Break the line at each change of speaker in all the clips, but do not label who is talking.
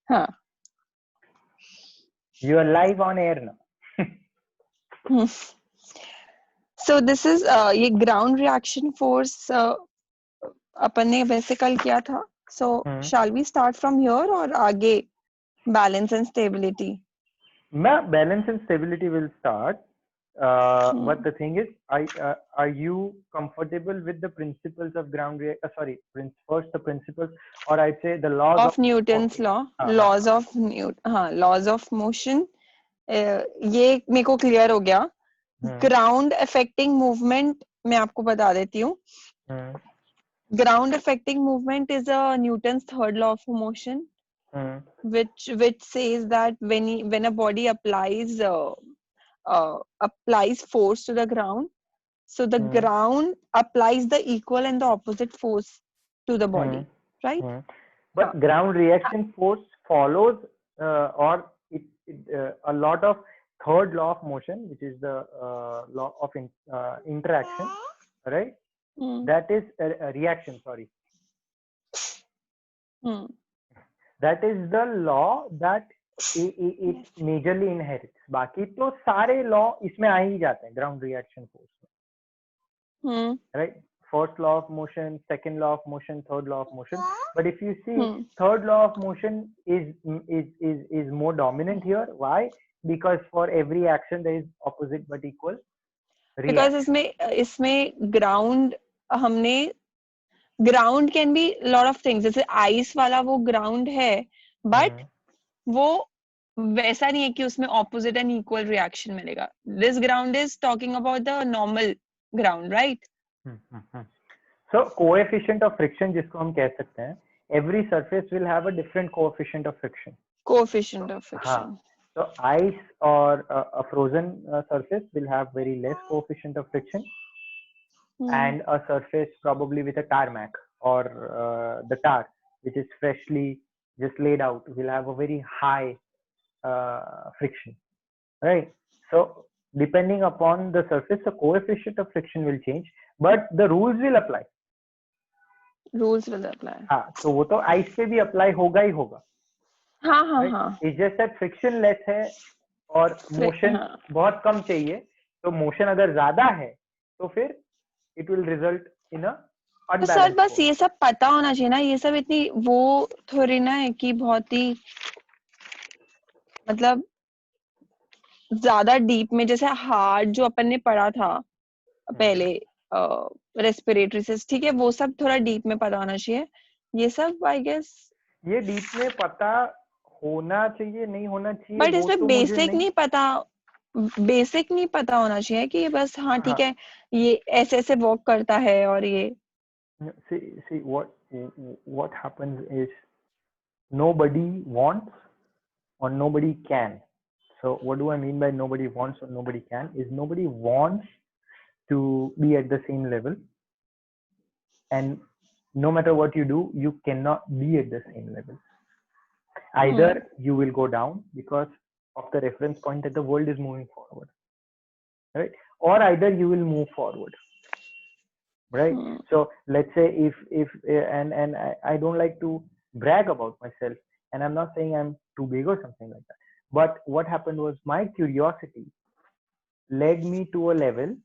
हाँ.
You are live on air now.
So this is ये ground reaction force अपन ने वैसे कल किया था. So shall we start from here और आगे balance and stability?
Balance and stability will start. But the thing is, are you comfortable with the principles of ground first the principles, or I'd say the laws
of Newton's law, laws of laws of motion. ये मेरे को clear हो गया. Ground affecting movement मैं आपको बता देती हूँ. Ground affecting movement is a Newton's third law of motion, which says that when a body applies force to the ground, so the ground applies the equal and the opposite force to the body, right?
But ground reaction force follows a lot of third law of motion, which is the law of interaction, right? That is a reaction, sorry. That is the law that it majorly inherits. बाकी तो सारे law इसमें आ ही जाते हैं ground reaction force में, right? First law of motion, second law of motion, third law of motion. But if you see, third law of motion is more dominant here. Why? Because for every action there is opposite but equal reaction.
Because इसमें ground हमने ground can be lot of things. जैसे ice वाला वो ground है, but वो वैसा नहीं है कि उसमें opposite and equal reaction मिलेगा. This ground is talking about the normal ground, right?
So coefficient of friction जिसको हम कह सकते हैं, every surface will have a different coefficient of friction.
Coefficient of friction.
So ice or a frozen surface will have very less coefficient of friction, and a surface probably with a tarmac or the tar, which is freshly just laid out, will have a very high friction, right? So depending upon the surface, the coefficient of friction will change, but the rules will apply.
Rules will apply.
हाँ, तो वो तो ice पे भी apply होगा ही होगा.
हाँ.
It's just that friction less है और motion बहुत कम चाहिए. तो motion अगर ज़्यादा है, तो फिर it will result in a unbalanced.
तो सर बस ये सब पता होना चाहिए ना. ये सब इतनी वो थोड़ी ना है कि बहुत ही मतलब ज्यादा डीप में, जैसे हार्ट जो अपन ने पढ़ा था पहले रेस्पिरेटरी सिस्टम, ठीक है, वो सब थोड़ा डीप में पता होना चाहिए. ये सब आई गेस
ये डीप में पता होना चाहिए, नहीं होना चाहिए,
बट इसमें बेसिक नहीं पता होना चाहिए कि बस हाँ ठीक है ये ऐसे ऐसे वर्क करता है. और ये
see what happens is nobody wants or nobody can. So what do I mean by nobody wants or nobody can is nobody wants to be at the same level, and no matter what you do, you cannot be at the same level. Either you will go down because of the reference point that the world is moving forward, right? Or either you will move forward, right? So let's say if and I don't like to brag about myself, and I'm not saying I'm too big or something like that, but what happened was my curiosity led me to a level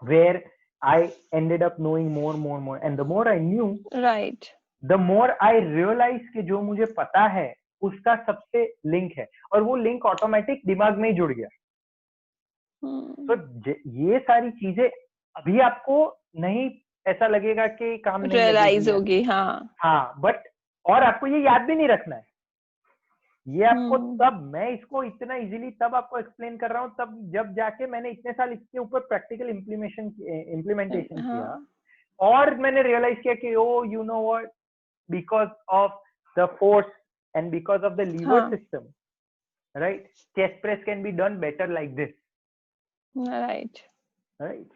where I ended up knowing more, and the more I knew,
right,
the more I realized कि जो मुझे पता है उसका सबसे link है, और वो लिंक ऑटोमेटिक दिमाग में ही जुड़ गया. तो ये सारी चीजें अभी आपको नहीं ऐसा लगेगा कि काम नहीं
रियलाइज होगी.
हाँ, बट और आपको ये याद भी नहीं रखना है. ये आपको तब मैं इसको इतना इजीली तब आपको एक्सप्लेन कर रहा हूँ तब जब जाके मैंने इतने साल इसके ऊपर प्रैक्टिकल इम्प्लीमेंटेशन किया, और मैंने रियलाइज किया कि oh you know what, because of the force and because of the lever system, right, chest press can be done better like this,
right.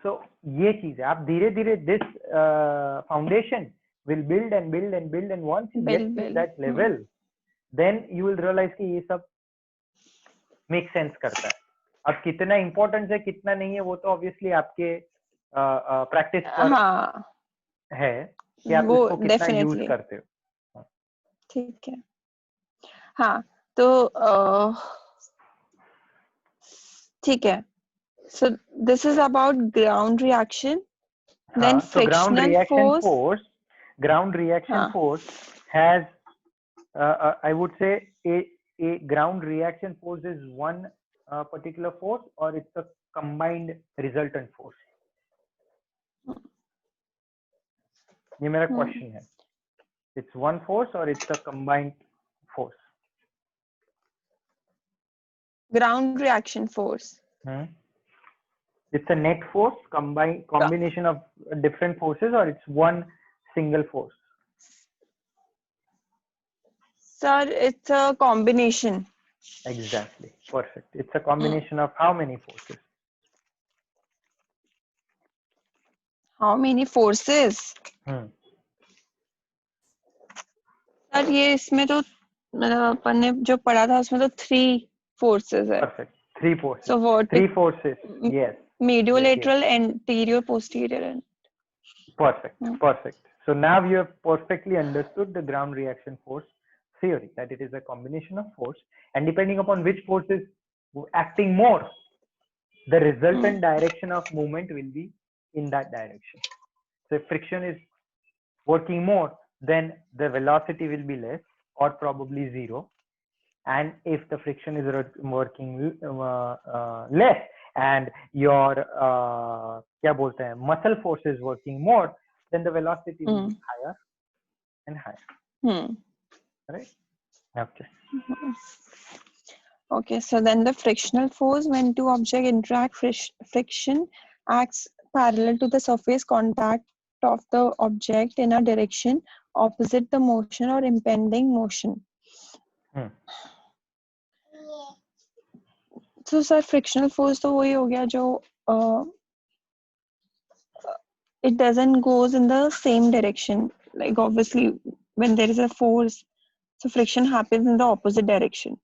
So ये चीज है. आप धीरे धीरे this foundation will build and build and build, and once you get to that level, then you will realize कि ये सब make sense करता है. अब कितना important है कितना नहीं है वो तो obviously आपके practice पर है कि आप इसको कितना use करते हो.
ठीक है. हाँ तो ठीक है. So this is about ground reaction. Then
So ground
frictional
reaction
force.
force has, I would say, a ground reaction force is one particular force, or it's a combined resultant force. ये मेरा question है. It's one force or it's a combined force?
Ground reaction force.
It's a net force, combination of different forces, or it's one single force?
Sir, it's a combination.
Exactly. Perfect. It's a combination of how many forces?
How many forces? Sir ये इसमें तो मतलब अपन ने जो पढ़ा था उसमें तो 3 forces है.
Perfect. 3 forces.
So what?
3 forces. Yes.
Mediolateral,
Yes.
anterior, posterior. And
Perfect. Perfect. So now you have perfectly understood the ground reaction force theory, that it is a combination of force, and depending upon which force is acting more, the resultant direction of movement will be in that direction. So if friction is working more, then the velocity will be less or probably zero. And if the friction is working less and your क्या बोलते हैं, muscle force is working more, then the velocity will be higher and higher. Right? Okay.
Okay, so then the frictional force when two objects interact, friction acts parallel to the surface contact of the object in a direction opposite the motion or impending motion. So sir, frictional force तो वही हो गया जो it doesn't goes in the same direction. Like obviously when there is a force, so friction happens in the opposite direction.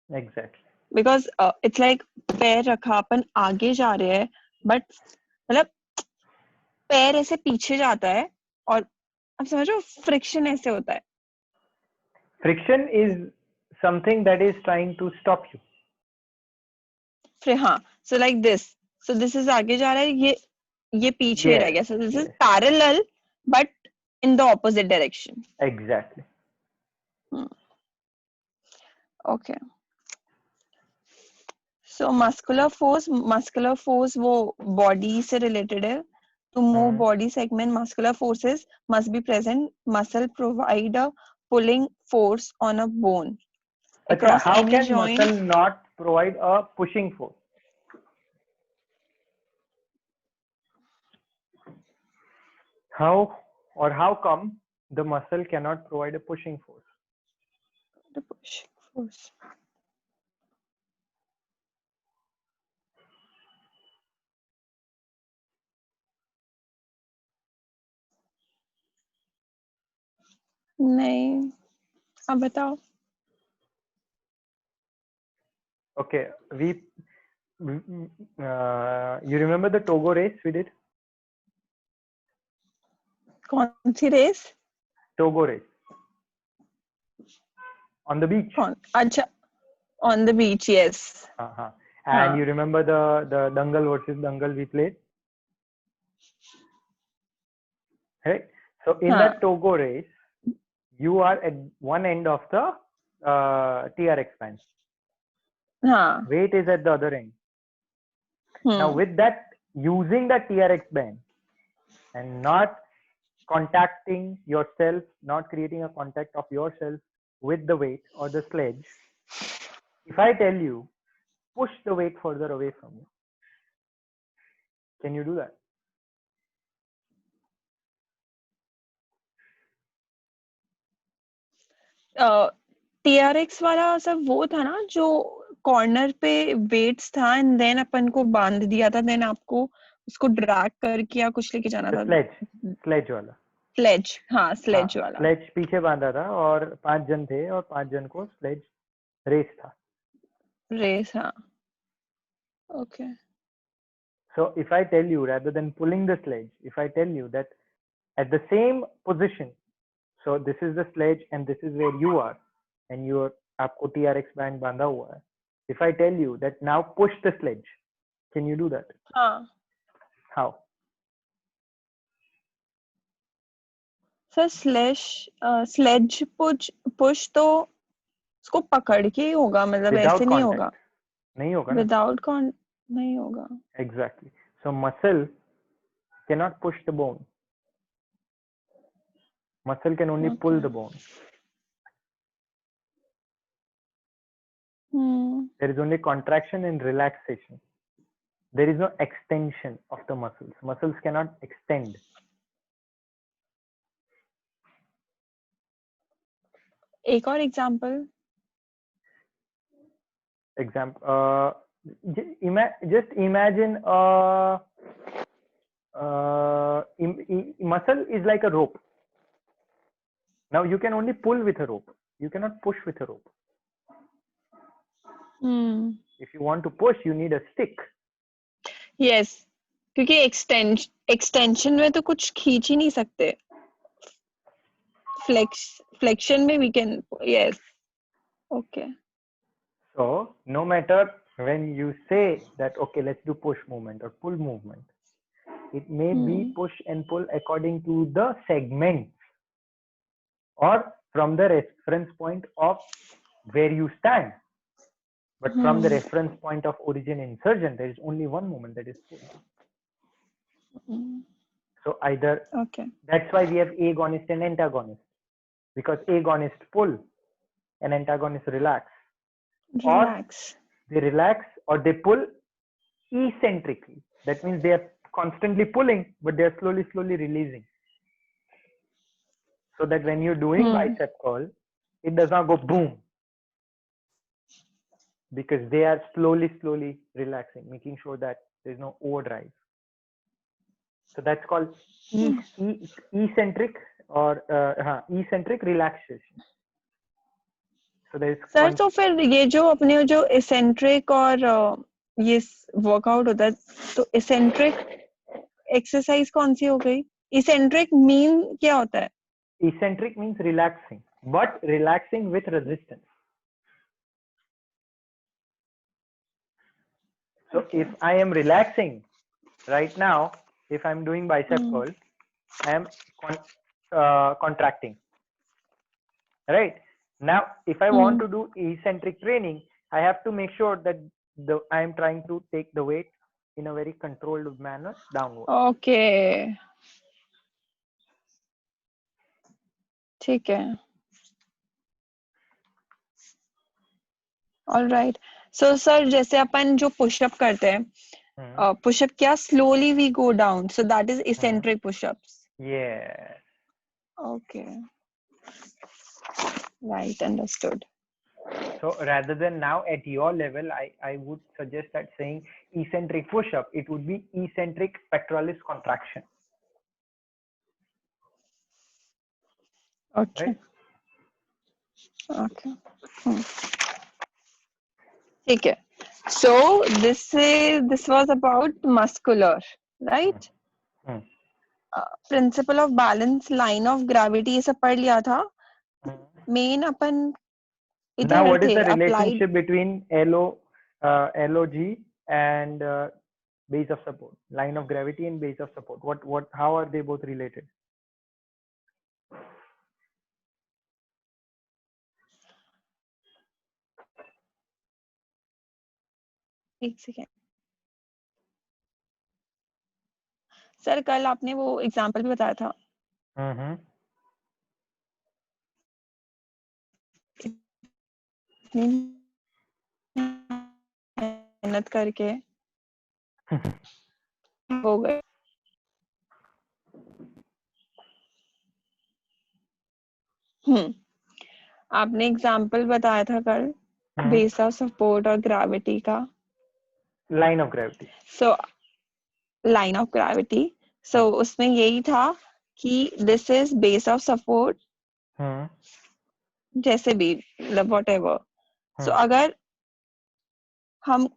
Exactly.
Because it's like पैर रखा अपन आगे जा रहे हैं but मतलब पैर ऐसे पीछे जाता है और आप समझ रहे हो फ्रिक्शन ऐसे होता है.
Friction is something that is trying to stop you.
हाँ, so like this. So this is आगे जा रहा है, ये पीछे रह गया. So this is parallel but in the opposite direction.
Exactly.
Okay. So muscular force वो body से related है. To move body segment, muscular forces must be present. Muscle provide a pulling force on a bone. Across
how
any
can
joint.
muscle not provide a pushing force? How come the muscle cannot provide a pushing force?
The pushing force. नहीं, आप बताओ.
Okay, you remember the Togo race we did?
कौन सी race?
Togo race. On the beach.
अच्छा, on the beach, yes.
And you remember the Dangal versus Dangal we played? Right? So in that Togo race, you are at one end of the TRX band. Weight is at the other end. Now with that, using the TRX band and not contacting yourself, not creating a contact of yourself with the weight or the sledge, if I tell you, push the weight further away from you, can you do that?
TRX वाला सब वो था ना जो corner पे weights था and then अपन को बांध दिया था, देन आपको उसको ड्रैग करके या कुछ लेके जाना था.
स्लेज वाला.
स्लेज, हाँ स्लेज वाला.
स्लेज पीछे बांधा था और 5 जन थे और 5 जन को स्लेज रेस था.
रेस, हाँ. Okay.
So if I tell you, rather than pulling the sledge, if I tell you that at the same position, so this is the sledge and this is where you are, and you're आपको TRX band बांधा हुआ है. If I tell you that now push the sledge, can you do that?
हाँ
How?
Sir sledge push तो उसको पकड़ के ही होगा, मतलब
Without
ऐसे नहीं
contact.
होगा,
नहीं होगा ना?
विदाउट कॉन नहीं होगा.
Exactly. So muscle cannot push the bone. Muscle can only pull the bone. There is only contraction and relaxation. There is no extension of the muscles. Muscles cannot extend.
एक और example.
Just imagine muscle is like a rope. Now you can only pull with a rope. You cannot push with a rope. If you want to push, you need a stick.
Yes, क्योंकि extension में तो कुछ खींच ही नहीं सकते. Flexion में we can. Yes. Okay.
So no matter when you say that, okay, let's do push movement or pull movement, it may be push and pull according to the segments or from the reference point of where you stand. But from the reference point of origin insertion, there is only one movement, that is pull. So either, that's why we have agonist and antagonist, because agonist pull and antagonist relax. Or they relax or they pull eccentrically. That means they are constantly pulling, but they are slowly releasing. So that when you're doing bicep curl, it does not go boom, because they are slowly relaxing, making sure that there's no overdrive. So that's called eccentric or eccentric relaxation. So there is.
Sir तो फिर ये जो अपने जो eccentric और ये workout होता है, तो eccentric एक्सरसाइज कौन सी हो गई? eccentric मीन क्या होता है?
Eccentric means relaxing, but relaxing with resistance. So if I am relaxing right now, if I'm doing bicep curl, I am contracting. Right? Now, if I want to do eccentric training, I have to make sure that I am trying to take the weight in a very controlled manner downward.
Okay. ठीक है. All right. So sir, जैसे अपन जो push-up करते हैं, push-up क्या slowly we go down. So that is eccentric push-ups.
Yeah.
Okay. Right, understood.
So rather than now at your level, I would suggest that saying eccentric push-up, it would be eccentric pectoralis contraction.
Okay. Right? Okay. Okay. So this was about muscular, right? Principle of balance, line of gravity ये सब पढ़ लिया था. Main upon
now what is the relationship between LOG and base of support, line of gravity and base of support? How are they both related?
एक second sir, कल आपने वो example भी बताया था. मेहनत करके हो गए. आपने एग्जांपल बताया था कल बेस ऑफ सपोर्ट और ग्रेविटी का.
Line of gravity.
So line of gravity, so उसमें यही था कि this is base of support, जैसे भी मतलब व्हाटएवर. सो अगर हम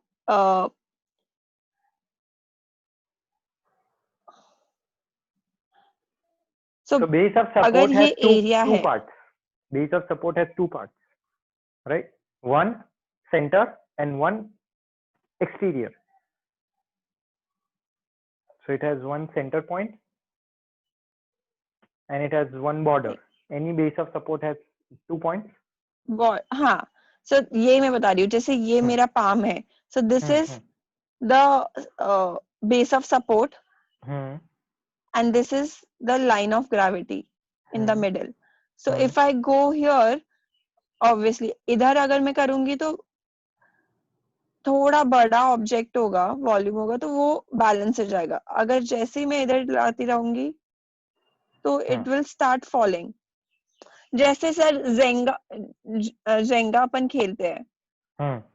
so base of support has two parts. Base of support has two parts. right? One center and one exterior. So it has one center point and it has one border. Any base of support has 2 points.
हाँ, so ये मैं बता रही हूँ, जैसे ये मेरा palm है, so this is the base of support and this is the line of gravity in the middle. So if I go here, obviously इधर अगर मैं करूँगी तो थोड़ा बड़ा ऑब्जेक्ट होगा, वॉल्यूम होगा, तो वो बैलेंस हो जाएगा. अगर जैसे ही मैं इधर लाती रहूंगी तो इट विल स्टार्ट फॉलिंग. जैसे सर जेंगा अपन खेलते हैं,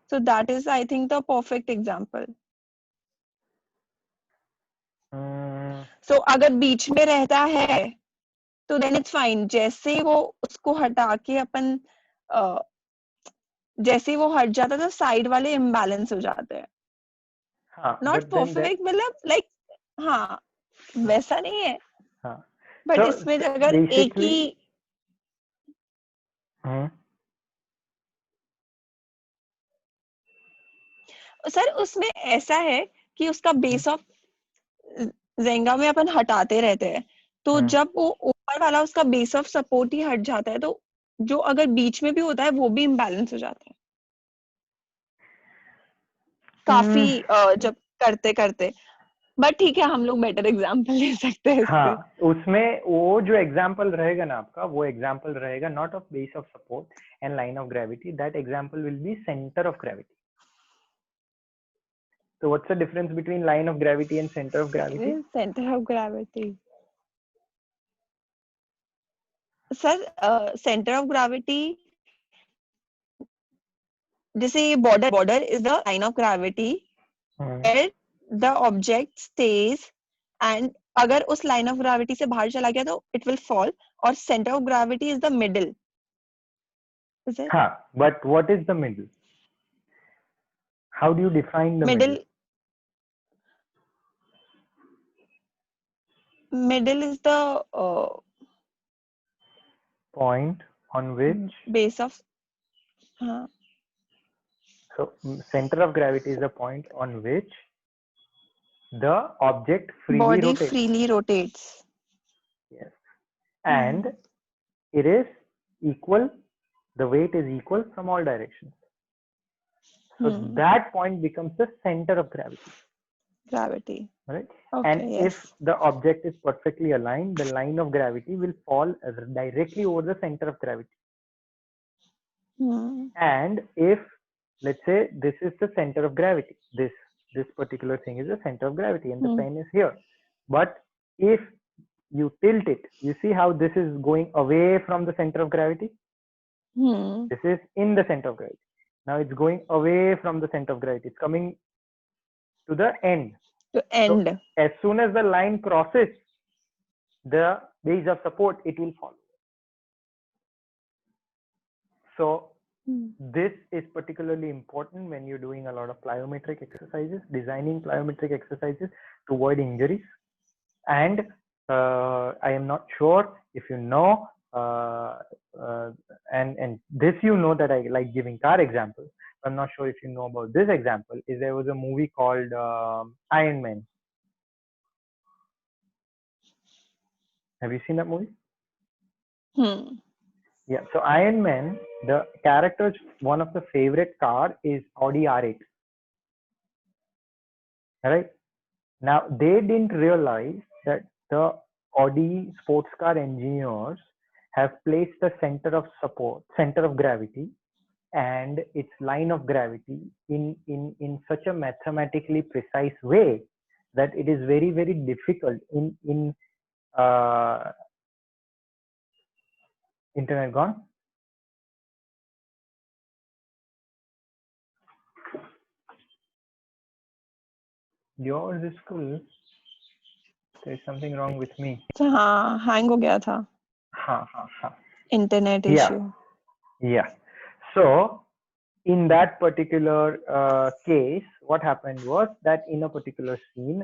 so that is I think the perfect example. So अगर बीच में रहता है तो then it's fine. जैसे वो उसको हटा के अपन जैसे ही वो हट जाता है तो साइड वाले इम्बैलेंस हो जाते हैं. नॉट परफेक्ट, मतलब लाइक हाँ वैसा नहीं है. बट
So
इसमें अगर एक ही सर उसमें ऐसा है कि उसका बेस ऑफ जेंगा में अपन हटाते रहते हैं, तो जब वो ऊपर वाला उसका बेस ऑफ सपोर्ट ही हट जाता है तो जो अगर बीच में भी होता है वो भी इम्बैलेंस हो जाता है काफी जब करते करते. बट ठीक है, हम लोग बेटर एग्जांपल ले सकते हैं इससे.
हाँ, उसमें वो जो एग्जांपल रहेगा ना आपका, वो एग्जांपल रहेगा not of base of support and line of gravity. That example will be centre of gravity. So what's the difference between line of gravity and center of gravity?
Center of gravity. Sir, center of gravity, जैसे ये border is the line of gravity where the object stays, and अगर उस line of gravity से बाहर चला गया तो it will fall, और center of gravity is the middle. Is it?
हाँ, but what is the middle? How do you define the middle?
Middle is the
point on which
base of
so center of gravity is the point on which the object
freely rotates.
Yes, and it is equal, the weight is equal from all directions. So that point becomes the center of gravity. Right?
Okay,
and if the object is perfectly aligned, the line of gravity will fall directly over the center of gravity. And if, let's say, this is the center of gravity, this particular thing is the center of gravity, and the pen is here. But if you tilt it, you see how this is going away from the center of gravity? This is in the center of gravity. Now it's going away from the center of gravity. It's coming to the end.
To end.
So as soon as the line crosses the base of support, it will fall. So this is particularly important when you're doing a lot of plyometric exercises, designing plyometric exercises to avoid injuries. And I am not sure if you know, and this you know that I like giving car examples. I'm not sure if you know about this example. Is there was a movie called Iron Man. Have you seen that movie? Yeah. So Iron Man, the character's one of the favorite car is Audi R8. Right? Now they didn't realize that the Audi sports car engineers have placed the center of support, center of gravity, and its line of gravity in such a mathematically precise way that it is very, very difficult in internet gone. Yours is full. There's something wrong with me.
हाँ, hang हो गया था. Internet issue.
Yeah. So in that particular case, what happened was that in a particular scene,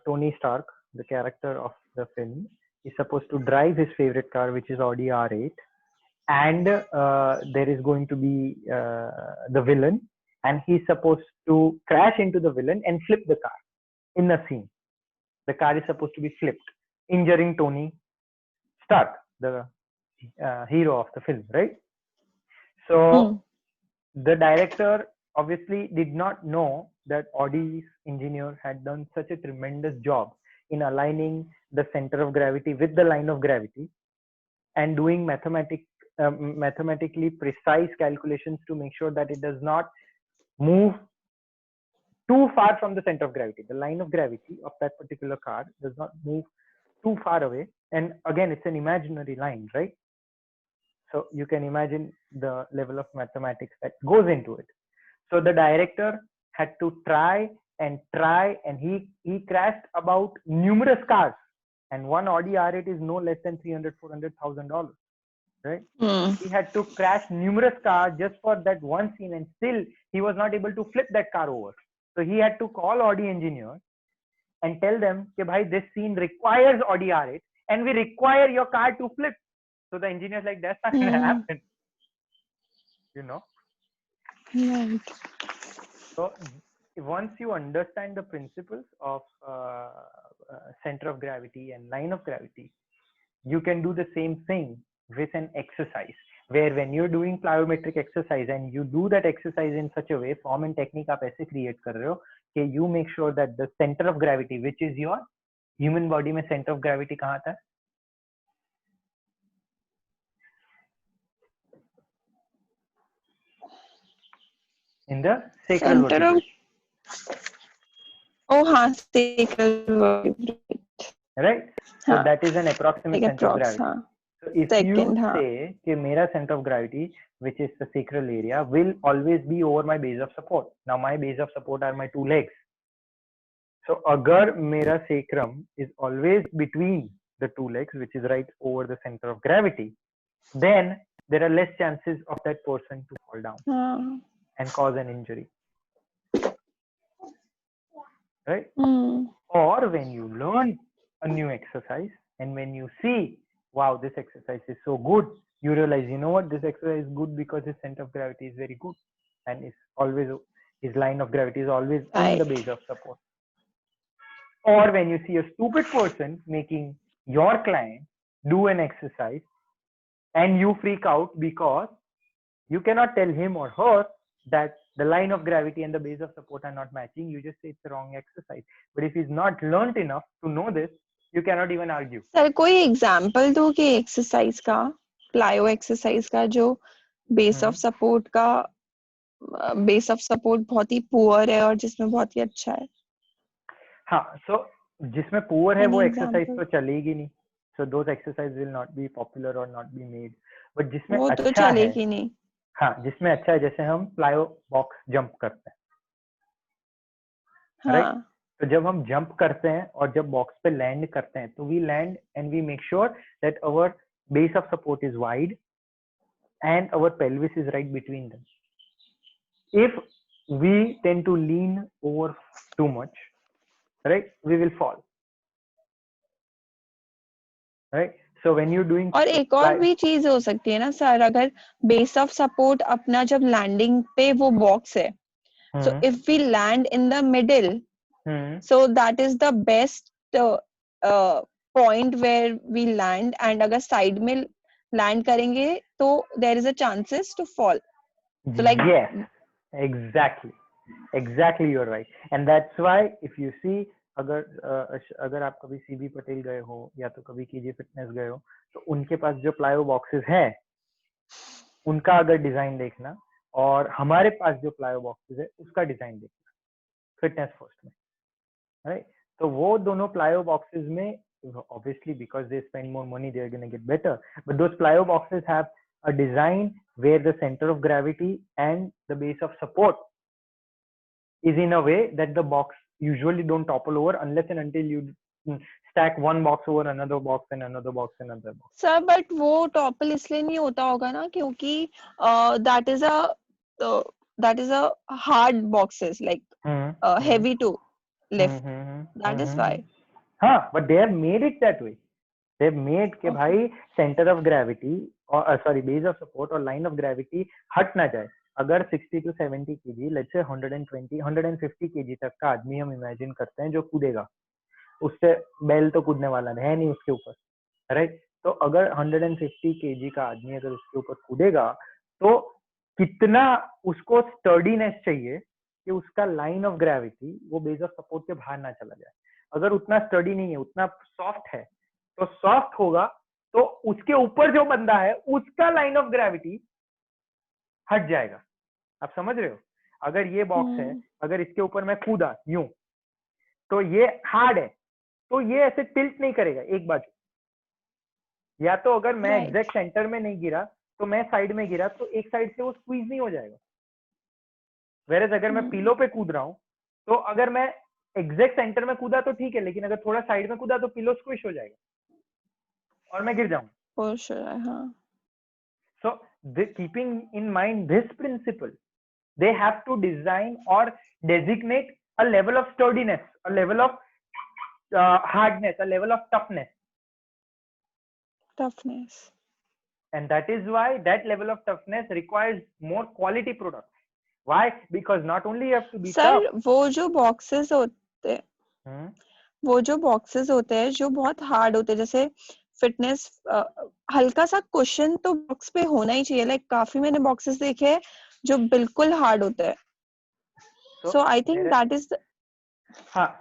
Tony Stark, the character of the film, is supposed to drive his favorite car, which is Audi R8. and there is going to be the villain, and he's supposed to crash into the villain and flip the car in the scene. The car is supposed to be flipped, injuring Tony Stark, the hero of the film, right? So the director obviously did not know that Audi's engineer had done such a tremendous job in aligning the center of gravity with the line of gravity and doing mathematically precise calculations to make sure that it does not move too far from the center of gravity. The line of gravity of that particular car does not move too far away. And again, it's an imaginary line, right? So you can imagine the level of mathematics that goes into it. So the director had to try, and he crashed about numerous cars. And one Audi R8 is no less than $300,000-$400,000, right? He had to crash numerous cars just for that one scene, and still he was not able to flip that car over. So he had to call Audi engineer and tell them, "Ke bhai, this scene requires Audi R8, and we require your car to flip." So the engineer's like, "That's not going to happen," you know.
Right.
So once you understand the principles of center of gravity and line of gravity, you can do the same thing with an exercise, where when you're doing plyometric exercise and you do that exercise in such a way, form and technique आप ऐसे create कर रहे हो कि you make sure that the center of gravity, which is your human body में center of gravity कहाँ आता है? In the sacral vertebrae.
Oh, हाँ, sacral vertebrae.
Right? So that is an approximate
like
center of gravity. So if you say कि मेरा center of gravity, which is the sacral area, will always be over my base of support. Now my base of support are my two legs. So अगर मेरा sacrum is always between the two legs, which is right over the center of gravity, then there are less chances of that person to fall down and cause an injury. Right? Or when you learn a new exercise and when you see, wow, this exercise is so good, you realize, you know what, this exercise is good because his center of gravity is very good, and is always, his line of gravity is always in the base of support. Or when you see a stupid person making your client do an exercise and you freak out because you cannot tell him or her that the line of gravity and the base of support are not matching. You just say it's the wrong exercise. But if he's not learned enough to know this, you cannot even argue.
Sir, कोई example दो कि exercise का, plyo exercise का जो base of support का base of support बहुत ही poor है और जिसमें बहुत ही अच्छा है.
हाँ, so जिसमें poor है वो exercise तो चलेगी नहीं. So those exercises will not be popular or not be made. But जिसमें
वो
अच्छा
तो चलेगी नहीं.
हाँ, जिसमें अच्छा है, जैसे हम प्लायो बॉक्स जंप करते हैं, राइट? तो जब हम जंप करते हैं और जब बॉक्स पे लैंड करते हैं, तो we land and we make sure that our base of support is wide and our pelvis is right between them. If we tend to lean over too much, right, we will fall, right? So when you're doing,
और एक और भी चीज हो सकती है ना sir, अगर बेस ऑफ सपोर्ट अपना जब लैंडिंग पे वो बॉक्स है, so if we land in the middle, so that is the best point where we land, and अगर साइड में लैंड करेंगे तो there is a chances to fall. So like
yes, exactly you're right, and that's why if you see, अगर आप कभी CB Patel गए हो या तो कभी केजी फिटनेस गए हो, तो उनके पास जो प्लायो बॉक्सेस हैं उनका अगर डिजाइन देखना और हमारे पास जो प्लायो बॉक्सेस है उसका डिजाइन देखना फिटनेस फर्स्ट में, राइट? तो वो दोनों प्लायो बॉक्सेस में obviously because they spend more money they are going to get better, but those plyo boxes have a design where the center of gravity and the base of support is in a way that the box usually don't topple over unless and until you stack one box over another box and another box and another box.
Sir, but वो topple इसलिए नहीं होता होगा ना क्योंकि that is a hard boxes, like heavy to lift. That is why.
हाँ, but they have made it that way. They have made के भाई center of gravity और सॉरी बेस ऑफ सपोर्ट और लाइन ऑफ ग्रेविटी हट ना जाए. अगर 60 to 70 kg, let's say 120 150 kg तक का आदमी हम इमेजिन करते हैं जो कूदेगा, उससे बैल तो कूदने वाला है नहीं उसके ऊपर, राइट. तो अगर 150 kg का आदमी अगर उसके ऊपर कूदेगा तो कितना उसको स्टर्डीनेस चाहिए कि उसका लाइन ऑफ ग्रेविटी वो बेस ऑफ सपोर्ट के बाहर ना चला जाए. अगर उतना स्टडी नहीं है, उतना सॉफ्ट है, तो सॉफ्ट होगा तो उसके ऊपर जो बंदा है उसका लाइन ऑफ ग्रेविटी हट जाएगा. आप समझ रहे हो? अगर ये बॉक्स है, अगर इसके ऊपर मैं कूदा यूं, तो ये हार्ड है, तो ये ऐसे टिल्ट नहीं करेगा एक बाजू. या तो अगर मैं एग्जैक्ट सेंटर में नहीं गिरा तो मैं साइड में गिरा तो एक साइड से वो स्क्वीज नहीं हो जाएगा. वेरएज अगर मैं पिलो पे कूद रहा हूं तो अगर मैं एग्जैक्ट सेंटर में कूदा तो ठीक है, लेकिन अगर थोड़ा साइड में कूदा तो पिलो स्क्विश हो जाएगा और मैं गिर जाऊंगा. So keeping in mind this principle, they have to design or designate a level of sturdiness, a level of hardness, a level of toughness. And that is why that level of toughness requires more quality products. Why? Because not only you have to be tough.
वो जो boxes होते हैं जो बहुत hard होते हैं, जैसे fitness हल्का सा क्वेश्चन तो बॉक्स पे होना ही चाहिए. लाइक काफी मैंने बॉक्सेस देखे हैं जो बिल्कुल हार्ड होते हैं. So I think that is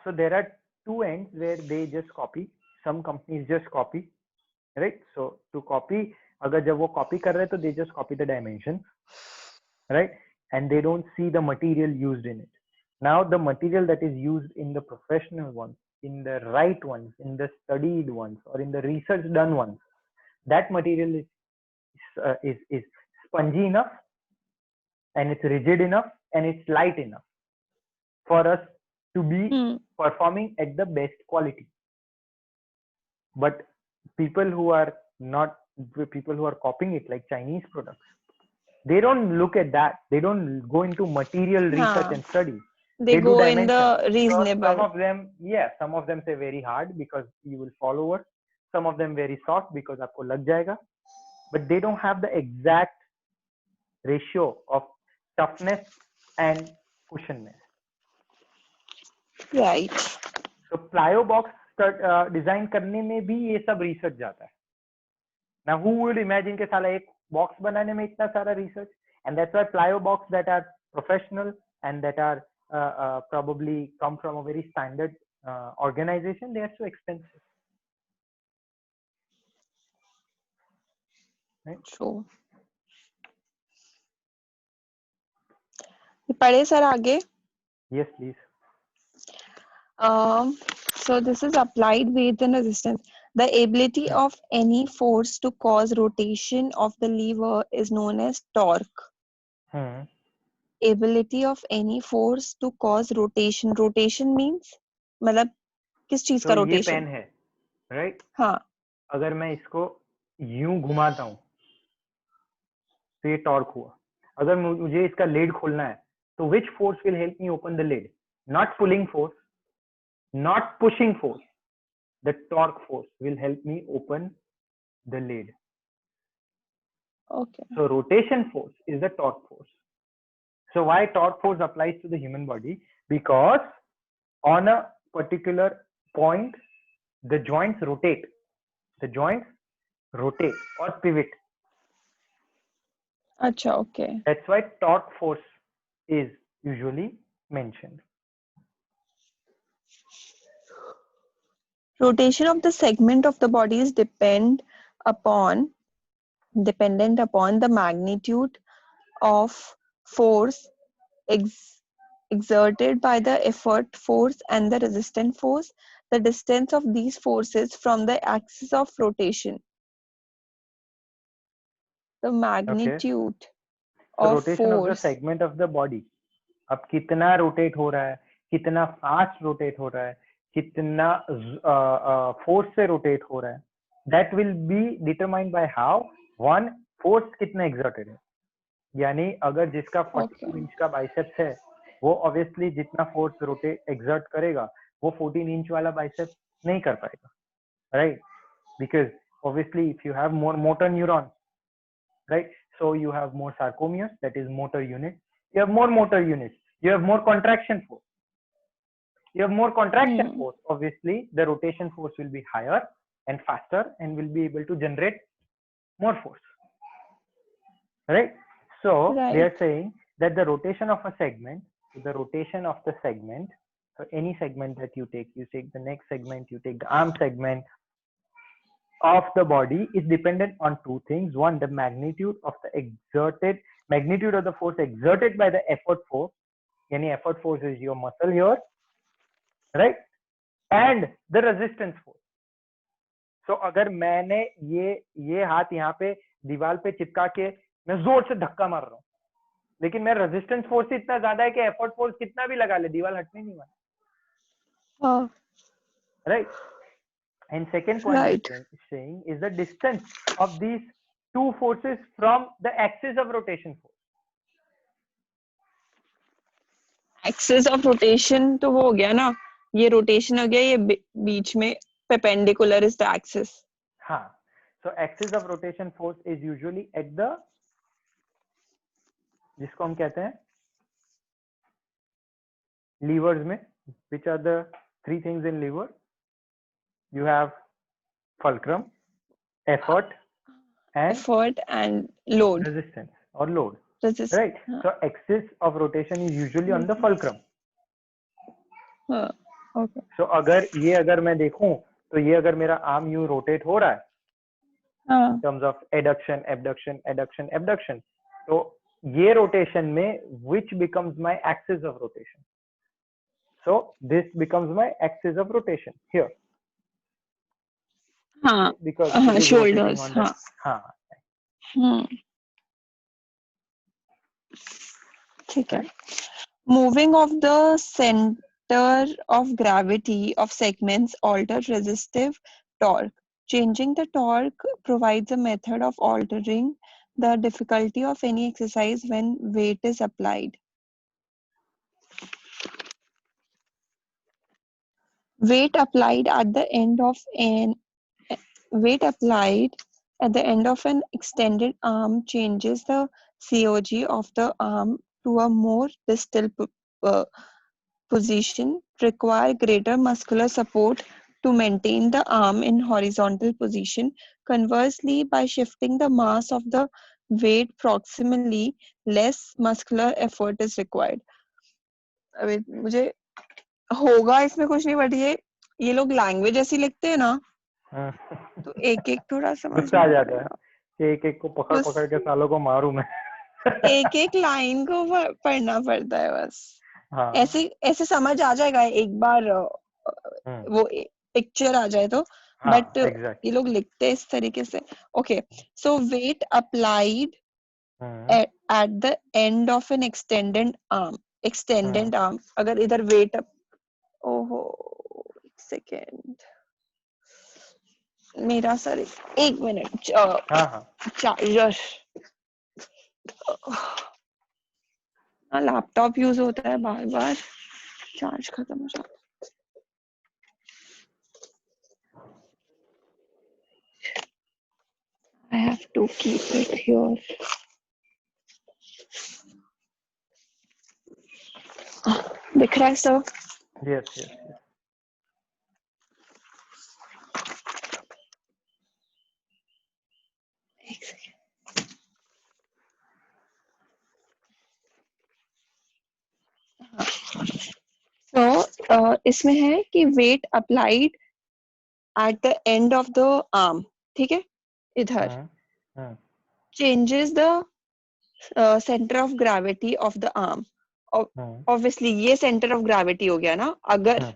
so there are two ends where they just copy. Some companies just copy, right? So to copy, अगर जब वो copy कर रहे हैं तो they just copy the dimensions, right? And they don't see the material used in it. Now the material that is used in the professional ones, in the right ones, in the studied ones, or in the research done ones, that material is spongy enough, and it's rigid enough, and it's light enough for us to be performing at the best quality. But people who are copying it, like Chinese products, they don't look at that. They don't go into material research and study.
They go in the reasonable.
Some of them say very hard because you will fall over. Some of them very soft because आपको लग जाएगा. But they don't have the exact ratio of toughness and cushionness.
Right.
So plyo box design करने में भी ये सब research जाता है. Now who would imagine कि साला एक बॉक्स बनाने में इतना सारा research? And that's why plyo box that are professional and that are probably come from a very standard organization, they are so expensive. Right?
True. पढ़े सर आगे?
Yes, please.
So this is applied weight and resistance. The ability of any force to cause rotation of the lever is known as torque. Ability of any force to cause rotation. Rotation means मतलब किस चीज का rotation?
ये pen है, right?
हाँ.
अगर मैं इसको यूं घुमाता हूँ तो ये टॉर्क हुआ. अगर मुझे इसका लेड खोलना है तो which force will help me open the lid? Not pulling force, not pushing force. The torque force will help me open the lid.
Okay.
So rotation force is the torque force. So why torque force applies to the human body? Because on a particular point, the joints rotate. The joints rotate or pivot.
Acha, okay.
That's why torque force is usually mentioned.
Rotation of the segment of the body is dependent upon the magnitude of force exerted by the effort force and the resistant force, the distance of these forces from the axis of rotation. The magnitude
of
rotation
force. Of the segment of the body. अब कितना rotate हो रहा है, कितना fast rotate हो रहा है, कितना फोर्स से रोटेट हो रहा है, that will be determined by how one force कितना exerted है. यानी अगर जिसका 42 इंच का बाइसेप्स है वो ऑब्वियसली जितना फोर्स रोटेट एक्सर्ट करेगा वो 14 इंच वाला बाइसेप्स नहीं कर पाएगा, right? Because obviously if you have more motor neuron right? So you have more sarcomeres, that is motor unit. You have more motor units. You have more contraction force. You have more contraction force. Obviously, the rotation force will be higher and faster and will be able to generate more force, right? So they are saying that the rotation of a segment, so any segment that you take the neck segment, you take the arm segment of the body, is dependent on two things. One, the magnitude of the force exerted by the effort force. Any effort force is your muscle here, right? And the resistance force. So अगर मैंने ये हाथ यहाँ पे दीवार पे चिपका के मैं जोर से धक्का मार रहा हूँ, लेकिन मेरा रेजिस्टेंस फोर्स इतना ज्यादा है कि एफर्ट फोर्स कितना भी लगा ले दीवार हटने नहीं वाला, right? And second point is saying is the distance of these two forces from the axis of rotation force.
Axis of rotation तो वो हो गया ना, ये rotation हो गया, ये बीच में perpendicular is the axis.
हाँ, so axis of rotation force is usually at the, जिसको हम कहते हैं levers में, which are the three things in lever? You have fulcrum, effort and
load,
resistance or load, right? So axis of rotation is usually on the fulcrum.
Okay.
So अगर मैं देखूं तो ये अगर मेरा आर्म यूं रोटेट हो रहा है in terms of adduction, abduction, adduction, abduction, तो ये रोटेशन में which becomes my axis of rotation? So this becomes my axis of rotation here. Because
shoulders. ठीक है. Moving of the center of gravity of segments alter resistive torque. Changing the torque provides a method of altering the difficulty of any exercise when weight is applied. Weight applied at the end of an extended arm changes the COG of the arm to a more distal position, require greater muscular support to maintain the arm in horizontal position. Conversely, by shifting the mass of the weight proximally, less muscular effort is required. अबे मुझे होगा इसमें कुछ नहीं, but ये लोग language ऐसी लिखते हैं ना, तो एक थोड़ा समझ
आ जाता है कि एक को पकड़ के सालों को मारूं मैं.
एक लाइन को पढ़ना पड़ता है बस. ऐसे समझ आ जाएगा एक बार वो पिक्चर आ जाए तो, बट ये लोग लिखते हैं इस तरीके से. Okay, so weight applied at the end of an extended arm. अगर इधर वेट ओहो एक सेकेंड मेरा सर, एक मिनट. चार्जर, लैपटॉप यूज होता है बार बार, चार्ज खत्म हो जाता है. I have to keep it here. दिख रहा है सर?
Yes.
एक सेकेंड. तो इसमें है कि weight applied at the end of the arm, ठीक है, इधर changes the centre of gravity of the arm. Obviously ये सेंटर ऑफ ग्रेविटी हो गया ना, अगर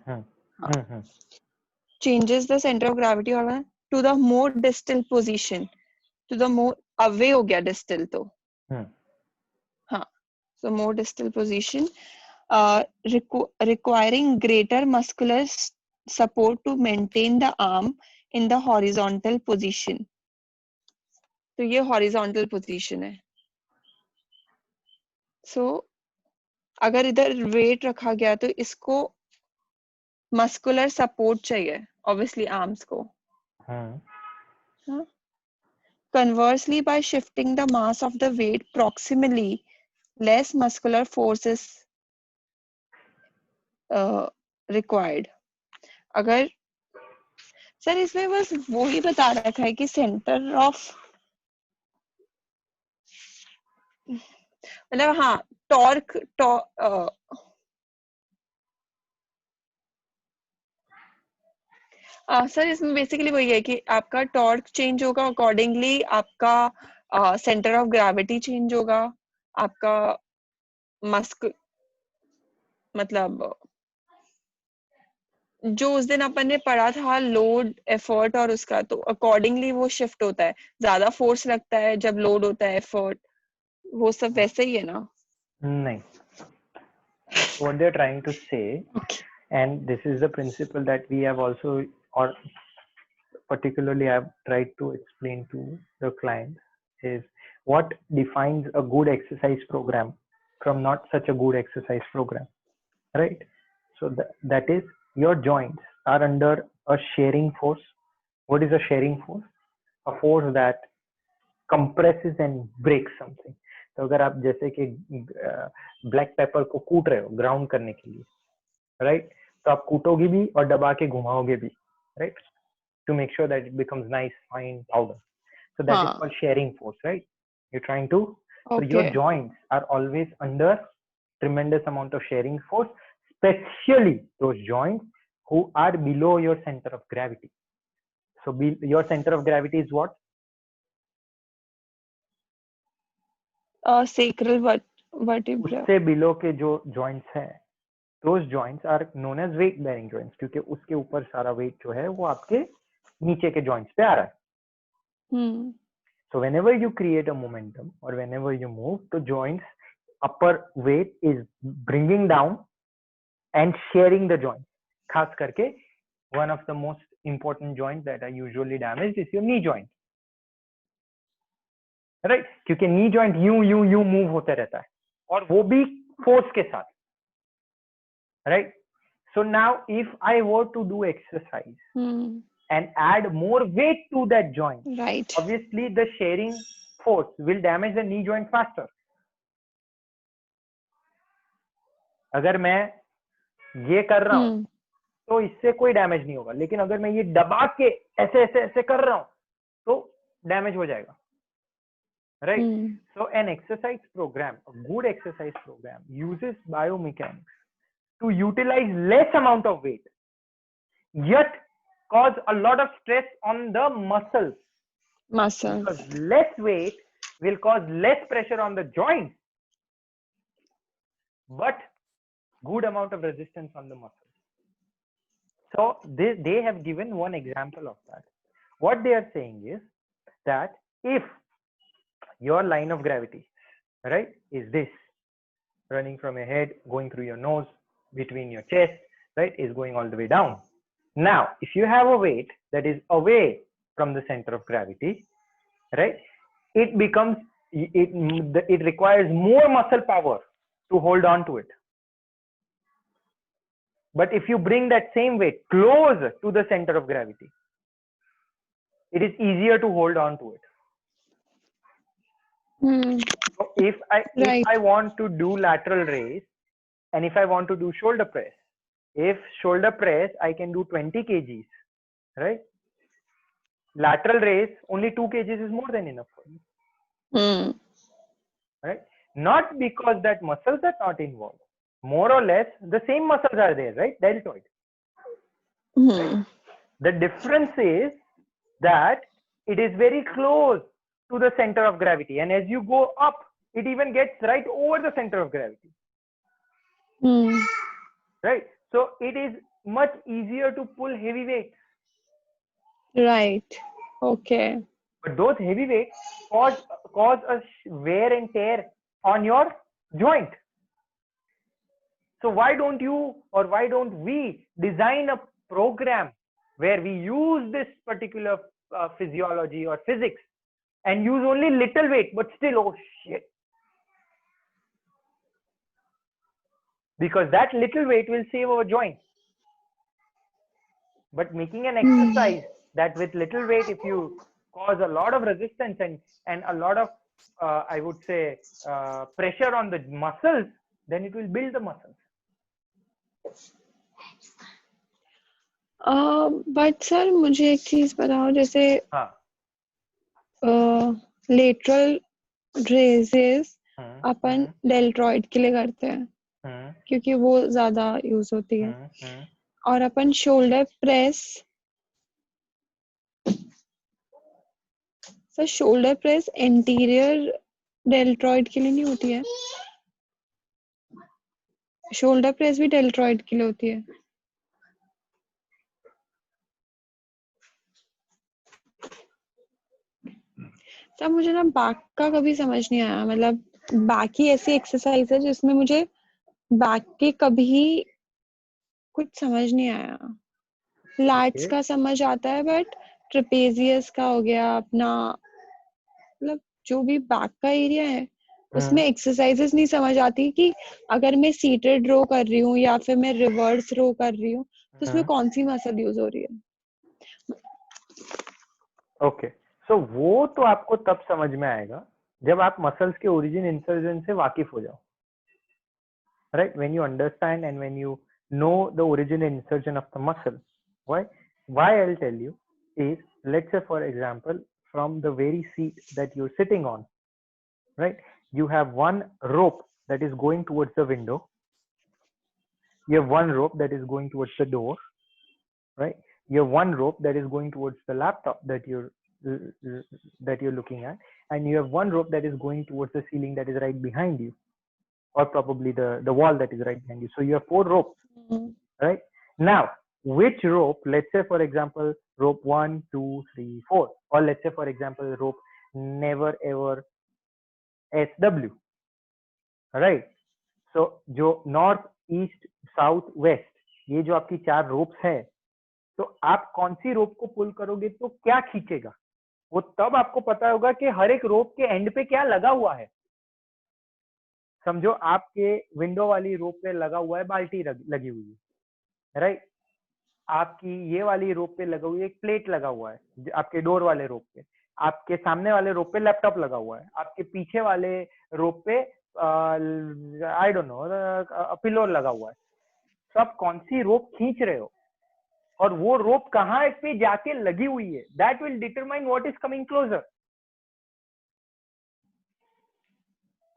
changes the center of gravity to the more distal position, to the more away हो गया distal तो. So more distal position, requiring greater muscular support to maintain the arm in the horizontal position. तो ये horizontal position है. So अगर इधर weight रखा गया तो इसको muscular support चाहिए, obviously arms को. Conversely, by shifting the mass of the weight proximally, less muscular force is required. अगर सर इसमें बस वो ही बता रखा है कि सेंटर ऑफ मतलब हाँ टॉर्क सर इसमें बेसिकली वही है कि आपका टॉर्क चेंज होगा अकॉर्डिंगली आपका सेंटर ऑफ ग्रेविटी चेंज होगा आपका मस्क मतलब जो उस दिन अपन ने पढ़ा था लोड एफर्ट और उसका तो अकॉर्डिंगली वो शिफ्ट होता है ज्यादा फोर्स लगता है जब लोड होता है एफर्ट वो सब वैसे ही है ना
नहीं what they're trying to say and this is the principle that we have also or particularly I've tried to explain to the client is what defines a good exercise program from not such a good exercise program, right? So that is your joints are under a shearing force. What is a shearing force? A force that compresses and breaks something. तो अगर आप जैसे कि black pepper को कूट रहे हो ground करने के लिए, राइट? तो आप कूटोगे भी और दबा के घुमाओगे भी, right? To make sure that it becomes nice fine powder. So that is called shearing force, right? You're trying to so your joints are always under tremendous amount of shearing force, especially those joints who are below your center of gravity. So your center of gravity is what?
sacral vertebra.
उससे below के जो joints है, those joints are known as weight bearing joints क्योंकि उसके ऊपर सारा weight जो है वो आपके नीचे के joints पे आ रहा है. So whenever you create a momentum or whenever you move, the joints upper weight is bringing down and sharing the joints. खास करके one of the most important joints that are usually damaged is your knee joint, right? क्योंकि knee joint यूं move होते रहता है और वो भी force के साथ, right? So now if I were to do exercise and add more weight to that joint,
right,
obviously the shearing force will damage the knee joint faster. अगर मैं ये कर रहा हूं तो इससे कोई डैमेज नहीं होगा, लेकिन अगर मैं ये दबा के ऐसे ऐसे ऐसे कर रहा हूं तो डैमेज हो जाएगा, right? So an exercise program, a good exercise program uses biomechanics to utilize less amount of weight yet cause a lot of stress on the muscles. Because less weight will cause less pressure on the joints, but good amount of resistance on the muscles. So they have given one example of that. What they are saying is that if your line of gravity, right, is this, running from your head, going through your nose, between your chest, right, is going all the way down. Now, if you have a weight that is away from the center of gravity, right, it becomes, it requires more muscle power to hold on to it. But if you bring that same weight close to the center of gravity, it is easier to hold on to it. So if I want to do lateral raise and if I want to do shoulder press, if shoulder press I can do 20 kgs, right? Lateral raise only 2 kgs is more than enough for me, right? Not because that muscles are not involved. More or less the same muscles are there, right? Deltoid. Right? The difference is that it is very close to the center of gravity, and as you go up it even gets right over the center of gravity, right? So it is much easier to pull heavy weights,
right? Okay.
But those heavy weights cause a wear and tear on your joint. So why don't you or why don't we design a program where we use this particular physiology or physics and use only little weight, but still, oh shit. Because that little weight will save our joint. But making an exercise that with little weight, if you cause a lot of resistance and a lot of I would say pressure on the muscles, then it will build the muscles.
But sir मुझे एक चीज बताओ, जैसे lateral raises अपन डेल्ट्रॉइड के लिए करते हैं क्योंकि वो ज्यादा यूज होती है, और अपन shoulder press, sir shoulder press anterior deltoid के लिए नहीं होती है? शोल्डर प्रेस भी डेल्ट्रॉइड के लिए होती है? तब मुझे ना बैक का कभी समझ नहीं आया, मतलब बैक ही ऐसी एक्सरसाइज है जिसमें मुझे बैक के कभी कुछ समझ नहीं आया। लैट्स का समझ आता है, बट ट्रेपेजियस का हो गया अपना, मतलब जो भी बैक का एरिया है उसमें एक्सरसाइजेस नहीं समझ आती कि अगर मैं सीटेड रो कर रही हूँ या फिर मैं रिवर्स रो कर रही हूँ तो उसमें कौन सी मसल यूज हो रही है।
ओके, सो वो तो आपको तब समझ में आएगा जब आप मसल्स के ओरिजिन इंसर्जन से वाकिफ हो जाओ, right? When you understand and when you know the origin and insertion of the muscle. Why I'll tell you is, let's say for example, from the very seat that you're sitting on, right, you have one rope that is going towards the window, you have one rope that is going towards the door, right, you have one rope that is going towards the laptop that you're looking at, and you have one rope that is going towards the ceiling that is right behind you, or probably the wall that is right behind you. So you have 4 ropes. Right? Now, which rope, let's say for example, rope 1, 2, 3, 4, or let's say for example, rope never ever SW, right? So, जो north, east, south, west, ये जो आपकी 4 ropes है, तो आप कौन सी रोप को पुल करोगे तो क्या खींचेगा, वो तब आपको पता होगा कि हर एक रोप के एंड पे क्या लगा हुआ है। समझो आपके विंडो वाली रोप पे लगा हुआ है बाल्टी लगी हुई है, राइट? आपकी ये वाली रोप पे लगा हुई एक प्लेट लगा हुआ है, आपके डोर वाले रोप पे, आपके सामने वाले रोप पे लैपटॉप लगा हुआ है, आपके पीछे वाले रोप पे आई डोंट नो पिलो लगा हुआ है। तो आप कौन सी रोप खींच रहे हो और वो रोप कहाँ पे जाके लगी हुई है, that will determine what is coming closer,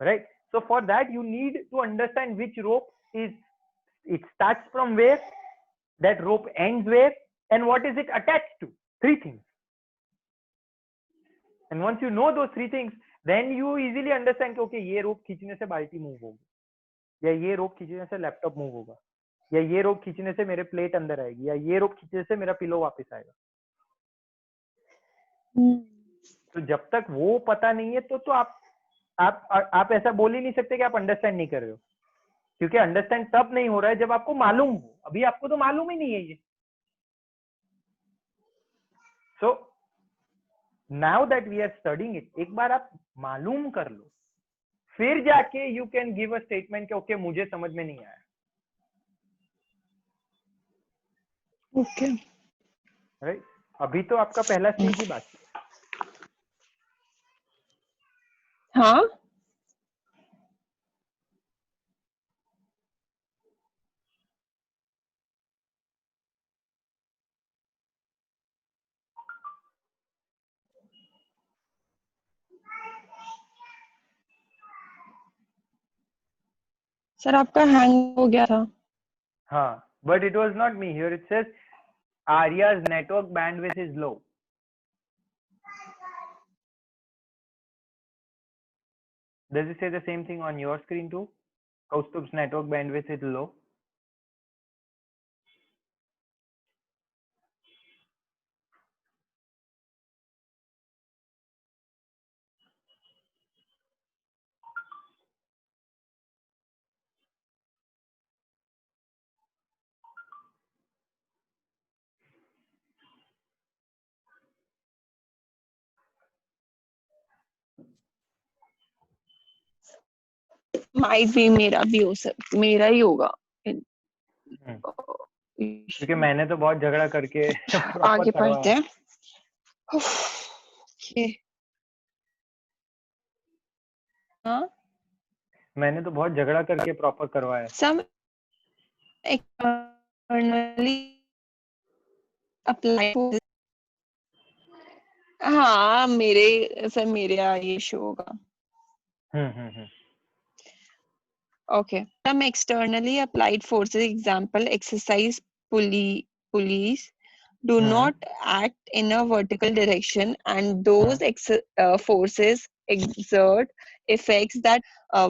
right? So for that you need to understand which rope is, it starts from where, that rope ends where, and what is it attached to. 3 things. And once you know those 3 things, then you easily understand कि okay, ये rope खींचने से बाल्टी move होगी, या ये rope खींचने से लैपटॉप मूव होगा, या ये rope खींचने से मेरे प्लेट अंदर आएगी, या ये rope खींचने से मेरा पिलो वापस आएगा। तो जब तक वो पता नहीं है तो आप ऐसा बोल ही नहीं सकते कि आप अंडरस्टैंड नहीं कर रहे हो, क्योंकि अंडरस्टैंड तब नहीं हो रहा है जब आपको मालूम हो। अभी आपको तो मालूम ही नहीं है ये। So now that we are studying it, एक बार आप मालूम कर लो, फिर जाके you can give a statement कि ओके मुझे समझ में नहीं आया।
Okay,
right? अभी तो आपका पहला स्टेज ही बाकी है।
हाँ, सर आपका हैंग हो गया था।
हाँ, but it was not me. Here it says Arya's network bandwidth is low. Does it say the same thing on your screen too? Kaustub's network bandwidth is low.
Might भी मेरा भी हो सकता, मेरा ही होगा,
क्योंकि मैंने तो बहुत झगड़ा करके
आगे पढ़ते हैं। Okay. हाँ.
मैंने तो बहुत झगड़ा करके प्रॉपर करवाया.
Some externally applied forces. हाँ मेरे सर मेरे यहाँ ये शो होगा. Okay. Some externally applied forces, example, exercise pulleys, do not act in a vertical direction, and those forces exert effects that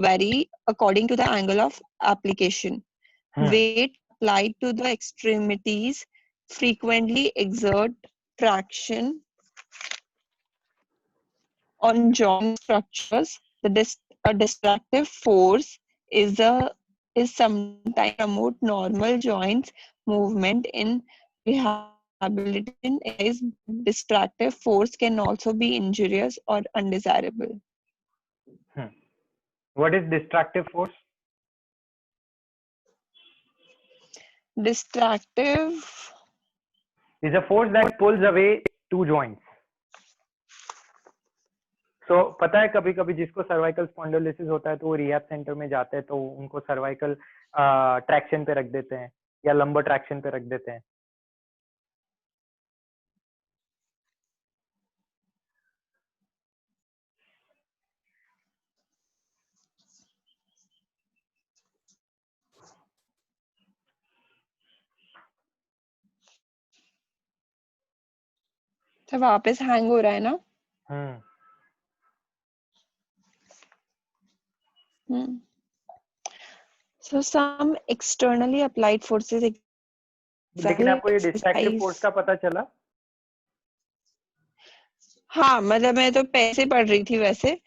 vary according to the angle of application. Weight applied to the extremities frequently exert traction on joint structures. A distractive force is sometimes promote normal joints movement in rehabilitation. Distractive force can also be injurious or undesirable.
What is distractive force?
Distractive
is a force that pulls away two joints. So पता है कभी कभी जिसको cervical spondylosis होता है तो वो rehab centre में जाते हैं तो उनको सर्वाइकल ट्रैक्शन पे रख देते हैं या लंबर ट्रैक्शन पे रख देते हैं.
तो वापस हैंग हो रहा है ना. So some externally applied forces.
लेकिन आपको ये डिस्ट्रैक्टिव फोर्स का पता चला?
हाँ मतलब मैं तो पैसे पढ़ रही थी वैसे.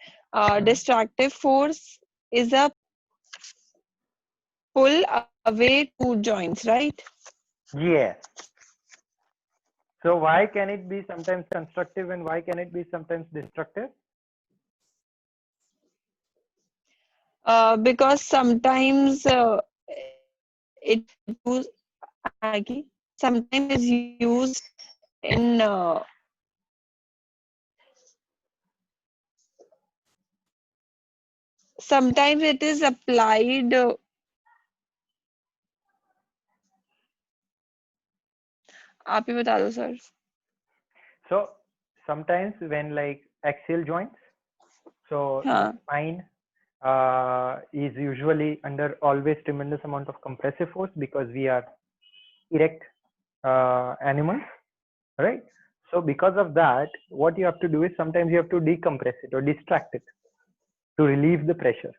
Distractive force is a pull away two joints, right?
Yeah. So why can it be sometimes constructive and why can it be sometimes destructive?
Because sometimes it used sometimes is used in sometimes it is applied आप ही बता दो sir.
So sometimes when like axial joints, so the spine is usually under always tremendous amount of compressive force because we are erect animals, right? So because of that, what you have to do is sometimes you have to decompress it or distract it to relieve the pressure.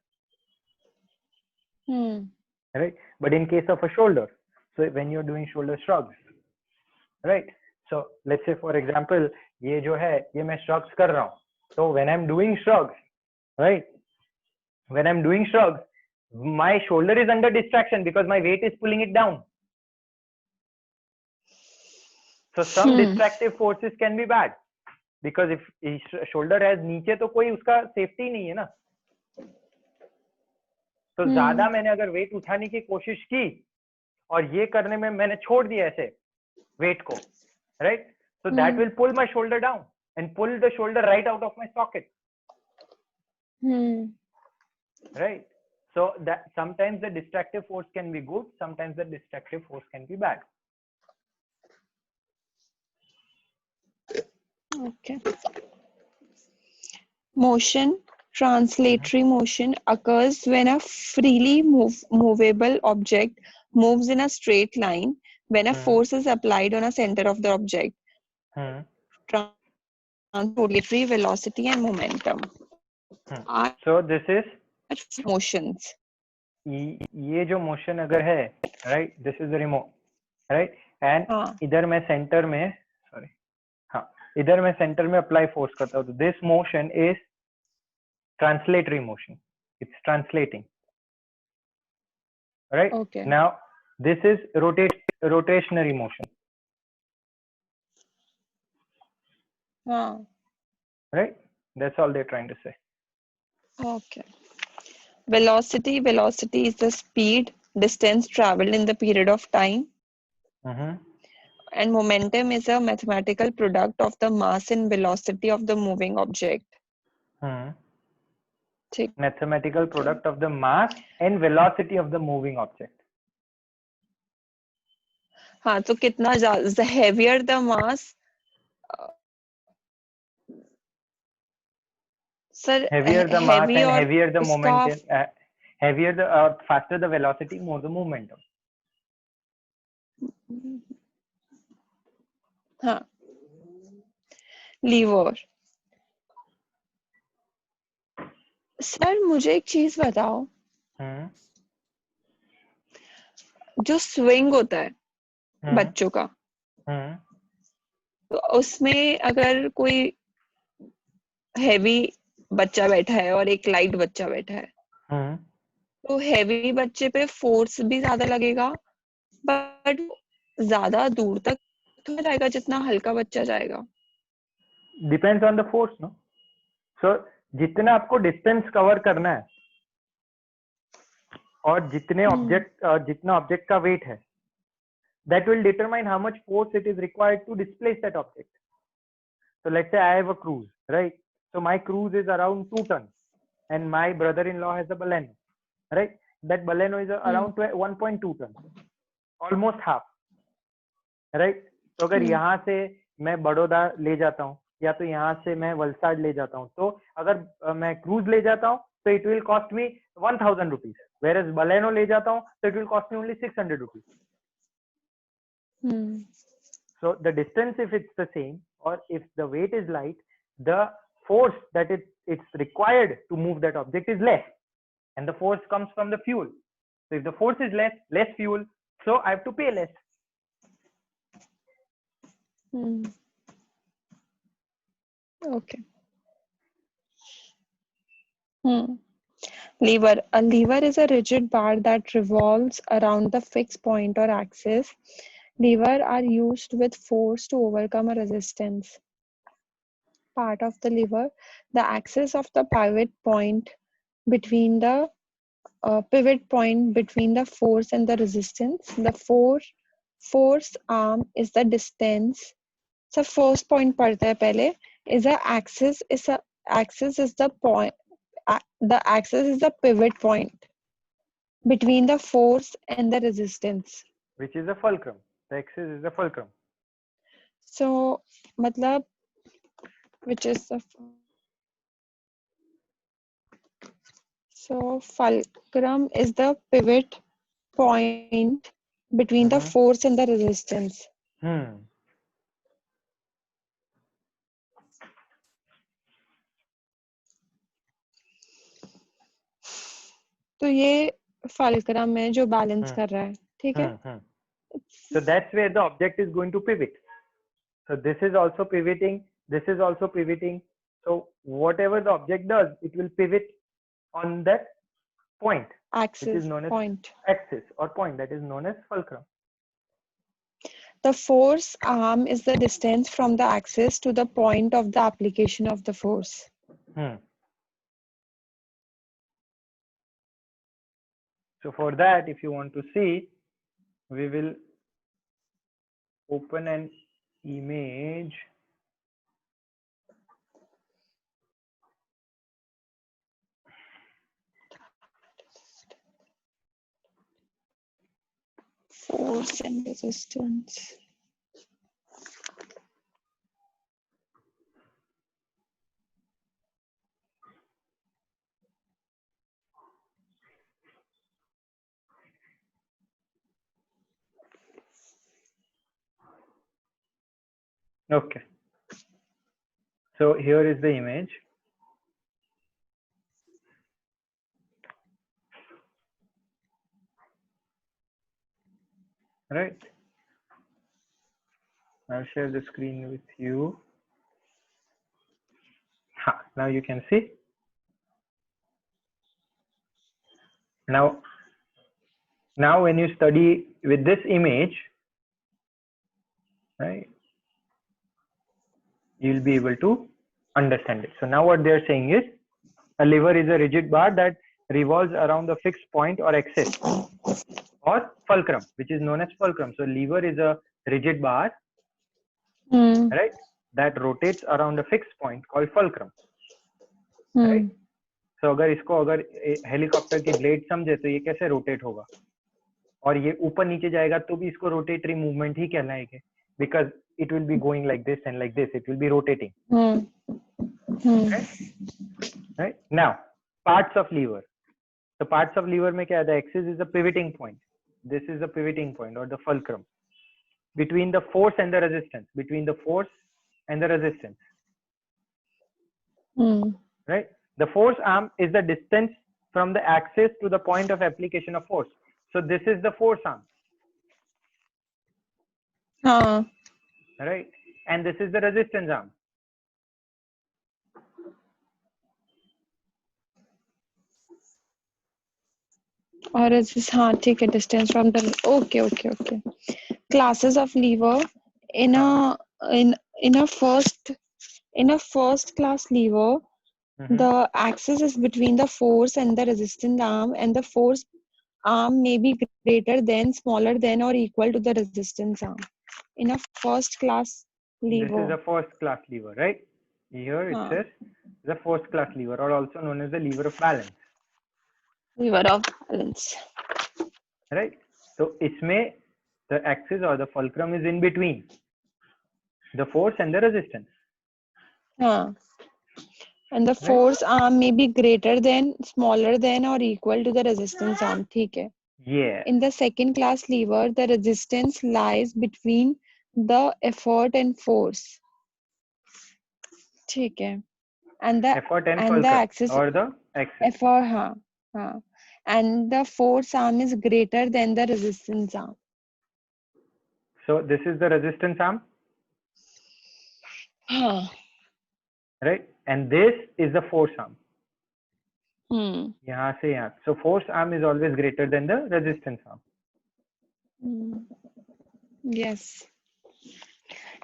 Right? But in case of a shoulder, so when you're doing shoulder shrugs, right? So let's say for example, ये जो है ये मैं shrugs कर रहा हूँ. So when I'm doing shrugs, right? When I'm doing shrugs, my shoulder is under distraction because my weight is pulling it down. So some distractive forces can be bad because if shoulder has नीचे तो कोई उसका safety नहीं है ना. तो ज्यादा मैंने अगर weight उठाने की कोशिश की और ये करने में मैंने छोड़ दिया ऐसे weight को, right? So that will pull my shoulder down and pull the shoulder right out of my socket. Right? So that sometimes the distractive force can be good, sometimes the distractive force can be bad.
Okay. Motion, translatory motion occurs when a freely movable object moves in a straight line when a force is applied on a center of the object. Translatory velocity and momentum.
So this is
motions.
ये जो motion अगर है, right? This is the remote, right? And इधर मैं center में, sorry, हाँ, इधर मैं center में apply force करता हूँ. तो this motion is translatory motion. It's translating, right?
Okay.
Now this is rotationary motion. Right? That's all they're trying to say.
Okay. Velocity is the speed, distance traveled in the period of time. and momentum is a mathematical product of the mass and velocity of the moving object. ठीक
Mathematical product of the mass and velocity of the moving object.
हाँ, तो कितना the heavier the mass, sir,
heavier the mass
heavy
and
और
heavier the
उसका
momentum, heavier the faster the velocity, more the momentum.
हाँ, liver. Sir मुझे एक चीज बताओ, जो स्विंग होता है बच्चों का, तो उसमें अगर कोई हैवी बच्चा बैठा है और एक लाइट बच्चा बैठा है, तो हैवी बच्चे पे फोर्स भी ज्यादा लगेगा, बट ज्यादा दूर तक तो जाएगा जितना हल्का बच्चा जाएगा.
Depends on the force, no. So जितना आपको डिस्टेंस कवर करना है और जितना ऑब्जेक्ट का वेट है, that will determine how much force it is required to displace that object. So let's say I have a cruise, right? So my cruise is around 2 tons and my brother-in-law has a Baleno, right? That Baleno is around 1.2 tons, almost half, right? तो अगर यहाँ से मैं बड़ौदा ले जाता हूँ या तो यहाँ से मैं वलसाड ले जाता हूँ, तो अगर मैं क्रूज ले जाता हूँ तो it will cost me 1000 rupees, whereas Baleno ले जाता हूँ तो it will cost me only 600 rupees. So the distance, if it's the same or if the weight is light, the force that it's required to move that object is less, and the force comes from the fuel. So if the force is less fuel, so I have to pay less.
Okay. Lever. A lever is a rigid bar that revolves around the fixed point or axis. Levers are used with force to overcome a resistance. Part of the lever, the axis of the pivot point between the force and the resistance. The force arm is the distance. So first point पढ़ते हैं पहले. Is the axis is the point. The axis is the pivot point between the force and the resistance,
which is the fulcrum. The axis is the fulcrum.
So matlab, which is the fulcrum is the pivot point between the force and the resistance. तो ये fulcrum है जो balance कर रहा है, ठीक है?
So that's where the object is going to pivot. So this is also pivoting. This is also pivoting. So whatever the object does, it will pivot on that point,
axis,
which is known as
point.
Axis or point, that is known as fulcrum.
The force arm is the distance from the axis to the point of the application of the force.
So for that, if you want to see, we will open an image.
Force and resistance.
Okay. So here is the image. Right. I'll share the screen with you. Now you can see. Now when you study with this image, right, you'll be able to understand it. So now what they're saying is, a lever is a rigid bar that revolves around the fixed point or axis or fulcrum, which is known as fulcrum. So lever is a rigid bar right? That rotates around a fixed point called fulcrum, right? So अगर helicopter की blade समझे तो ये कैसे rotate होगा, और ये ऊपर नीचे जाएगा तो भी इसको रोटेटरी मूवमेंट ही कहलाएगा, because it will be going like this and like this, it will be rotating. Right? Now parts of lever. So parts of lever में क्या है, the axis is the pivoting point, this is the pivoting point or the fulcrum between the force and the resistance, right? The force arm is the distance from the axis to the point of application of force. So this is the force arm, right? And this is the resistance arm.
Or is this ठीक है, distance from the okay. Classes of lever in a first class lever, the axis is between the force and the resistance arm, and the force arm may be greater than, smaller than, or equal to the resistance arm. In a first class lever.
This is a first class lever, right? Here it says the first class lever, or also known as the lever of balance.
Lever of balance.
Right? So इसमें the axis or the fulcrum is in between the force and the resistance.
And the force arm may be greater than, smaller than, or equal to the resistance arm. ठीक है.
Yeah.
In the second class lever, the resistance lies between the effort and force. ठीक है. And the
effort and the
axis
or the axis.
Effort, and the force arm is greater than the resistance arm.
So this is the resistance arm. Right? And this is the force arm. यहाँ से यहाँ. So force arm is always greater than the resistance arm.
Yes.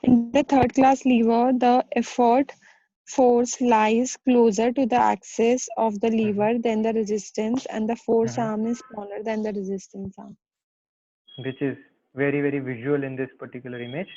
In the third class lever, the effort force lies closer to the axis of the lever than the resistance, and the force arm is smaller than the resistance arm.
Which is very, very visual in this particular image.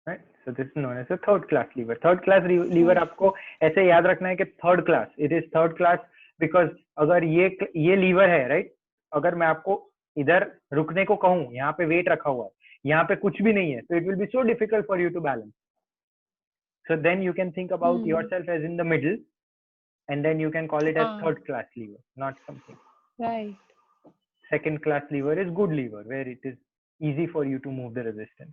Right? So this is known as a third class lever. Third class lever आपको ऐसे याद रखना है कि third class. It is third class because अगर ये lever है, right? अगर मैं आपको इधर रुकने को कहूँ, यहाँ पे weight रखा हुआ है, यहाँ पे कुछ भी नहीं है, so it will be so difficult for you to balance. So then you can think about yourself as in the middle, and then you can call it as third class lever, not something.
Right.
Second class lever is good lever, where it is easy for you to move the resistance.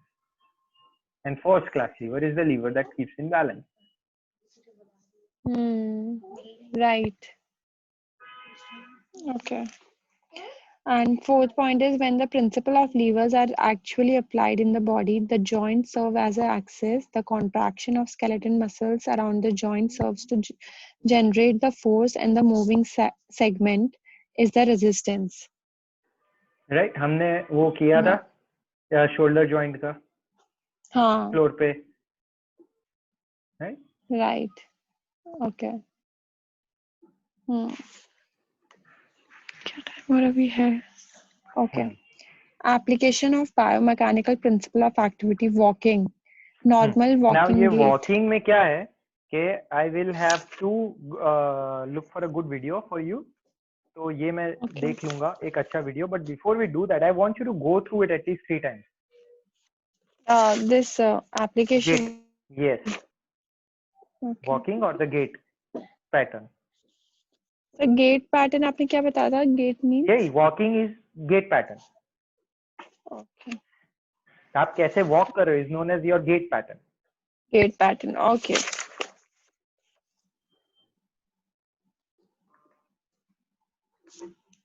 And first class lever is the lever that keeps in balance.
Right. Okay. And fourth point is, when the principle of levers are actually applied in the body, the joints serve as an axis. The contraction of skeleton muscles around the joint serves to generate the force, and the moving segment is the resistance.
Right? हमने वो किया था shoulder joint का floor पे. Right?
Right. Okay. What are we here? Okay. Application of biomechanical principle of activity, walking. Normal walking.
Now ये walking में क्या है कि I will have to look for a good video for you. तो ये मैं देख लूँगा एक अच्छा video. But before we do that, I want you to go through it at least 3 times.
This application.
Gait. Yes. Okay. Walking or the gait pattern.
The gait pattern आपने क्या बताया था? Gait means?
Yeah, walking is gait pattern.
Okay.
आप कैसे walk कर रहे हो is known as your gait pattern.
Gait pattern. Okay.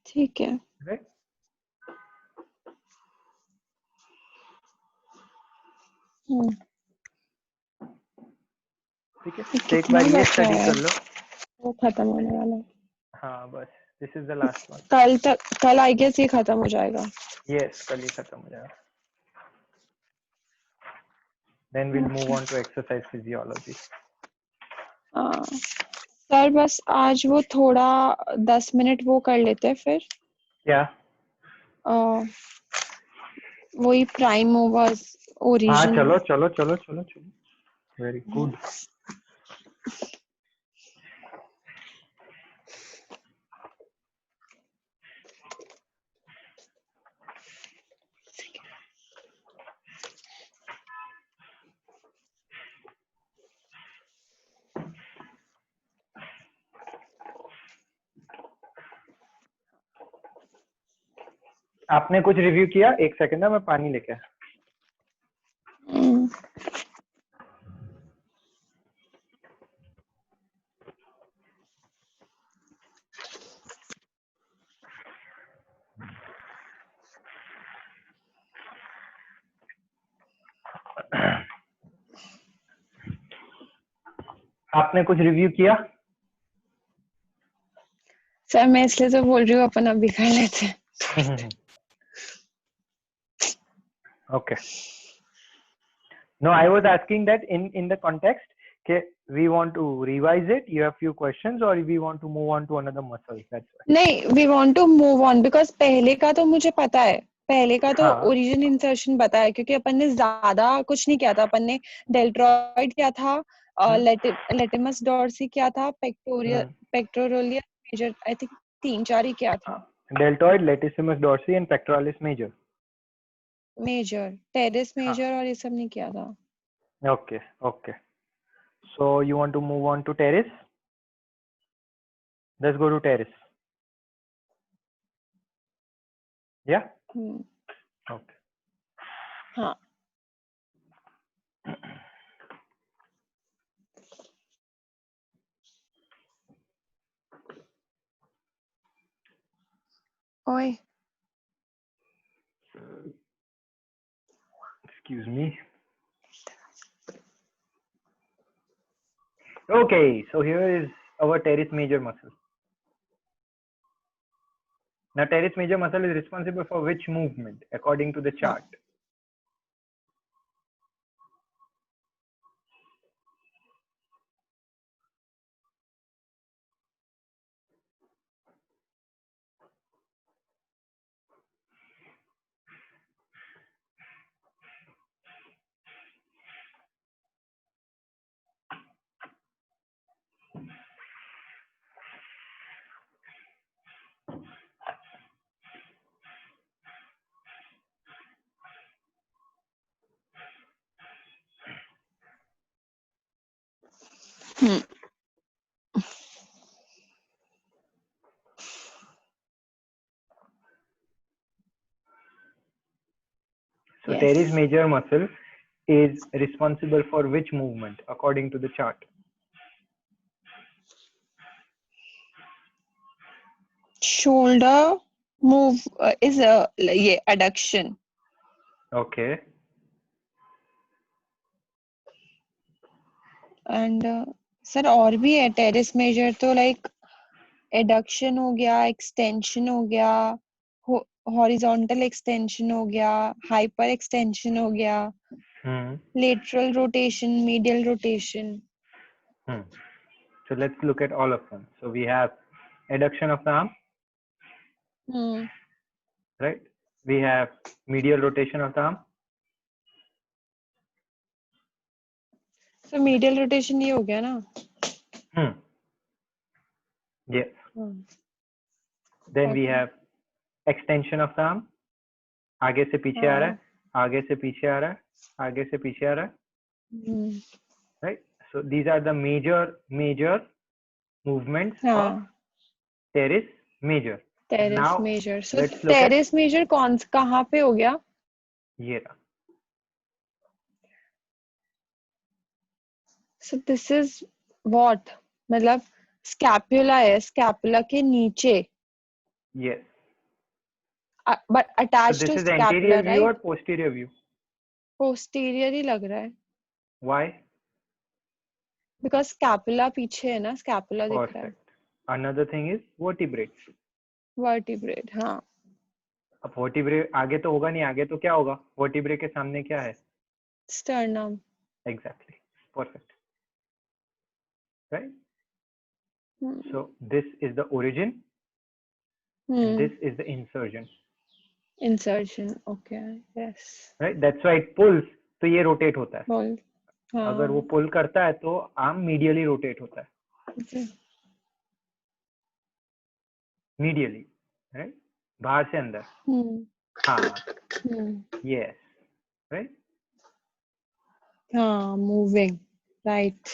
ठीक है.
Right. ठीक है. एक बार ये study कर लो.
वो खत्म होने वाला है.
हाँ बस. This is the last one.
कल I guess ये खत्म हो जाएगा.
Yes, कल ही खत्म हो जाएगा. Then we'll move on to exercise physiology.
Sir बस आज वो थोड़ा 10 मिनट वो कर लेते हैं फिर.
क्या?
वही प्राइम मूवर्स origin.
चलो चलो चलो चलो चलो, very good. आपने कुछ रिव्यू किया? एक सेकंड ना, मैं पानी लेके आया। आपने कुछ रिव्यू किया?
सर मैं इसलिए तो बोल रही हूँ अपन अभी कर लेते हैं।
Okay. No, I was asking that in the context that we want to revise it. You have few questions, or we want to move on to another muscle. That's why.
नहीं, we want to move on because पहले का तो मुझे पता है, पहले का तो
हाँ.
ओरिजिन इंसर्शन पता है क्योंकि अपन ने ज्यादा कुछ नहीं किया था। अपन ने डेल्ट्रॉइड किया था, लेटिमस डॉर्सी किया था, पेक्टोरियस मेजर, आई थिंक 3-4 ही किया था।
Deltoid, latissimus dorsi, and pectoralis major.
Major, teres major और ये सब नहीं किया था।
Okay, okay. So you want to move on to teres? Let's go to teres. Yeah? Okay.
हाँ। ओए।
Excuse me. Okay, so here is our teres major muscle. Now, teres major muscle is responsible for which movement according to the chart? So
Yes.
teres major muscle is responsible for which movement according to the chart?
Shoulder move is ये adduction.
Okay.
And sir और भी है terrace major तो like adduction हो गया, extension हो गया, horizontal extension हो गया, हाइपर एक्सटेंशन हो गया, lateral rotation, medial rotation.
So let's look at all of them. So we have adduction of the arm, right? We have medial rotation of the arm.
So medial rotation ये हो गया ना?
Yes. Then we have extension of the arm. आगे से पीछे आ रहा है, आगे से पीछे आ रहा है, आगे से पीछे आ रहा है. Right? So these are the major movements of teres major.
Teres major. So teres major कहाँ पे हो गया?
ये रहा.
So this is what? मतलब स्कैपुला है, स्कैपुला के नीचे.
Yes.
But attached
so this
to
is
scapula,
anterior view
right?
or posterior view?
Posterior ही लग रहा है.
Why?
Because scapula पीछे है ना, scapula दिख रहा है.
Another thing is vertebrae.
Vertebrate, हाँ.
अब vertebrae आगे तो होगा नहीं, आगे तो क्या होगा? Vertebrae के सामने क्या है?
Sternum.
Exactly. Perfect. Right? So this is the origin. And this is the insertion.
Insertion. Okay. Yes.
Right? That's why it pulls तो ये रोटेट होता है।
हाँ।
अगर वो पुल करता है तो आर्म मीडियली रोटेट होता है, मीडियली, राइट, बाहर से अंदर। हाँ, यस, राइट,
हाँ, moving, right.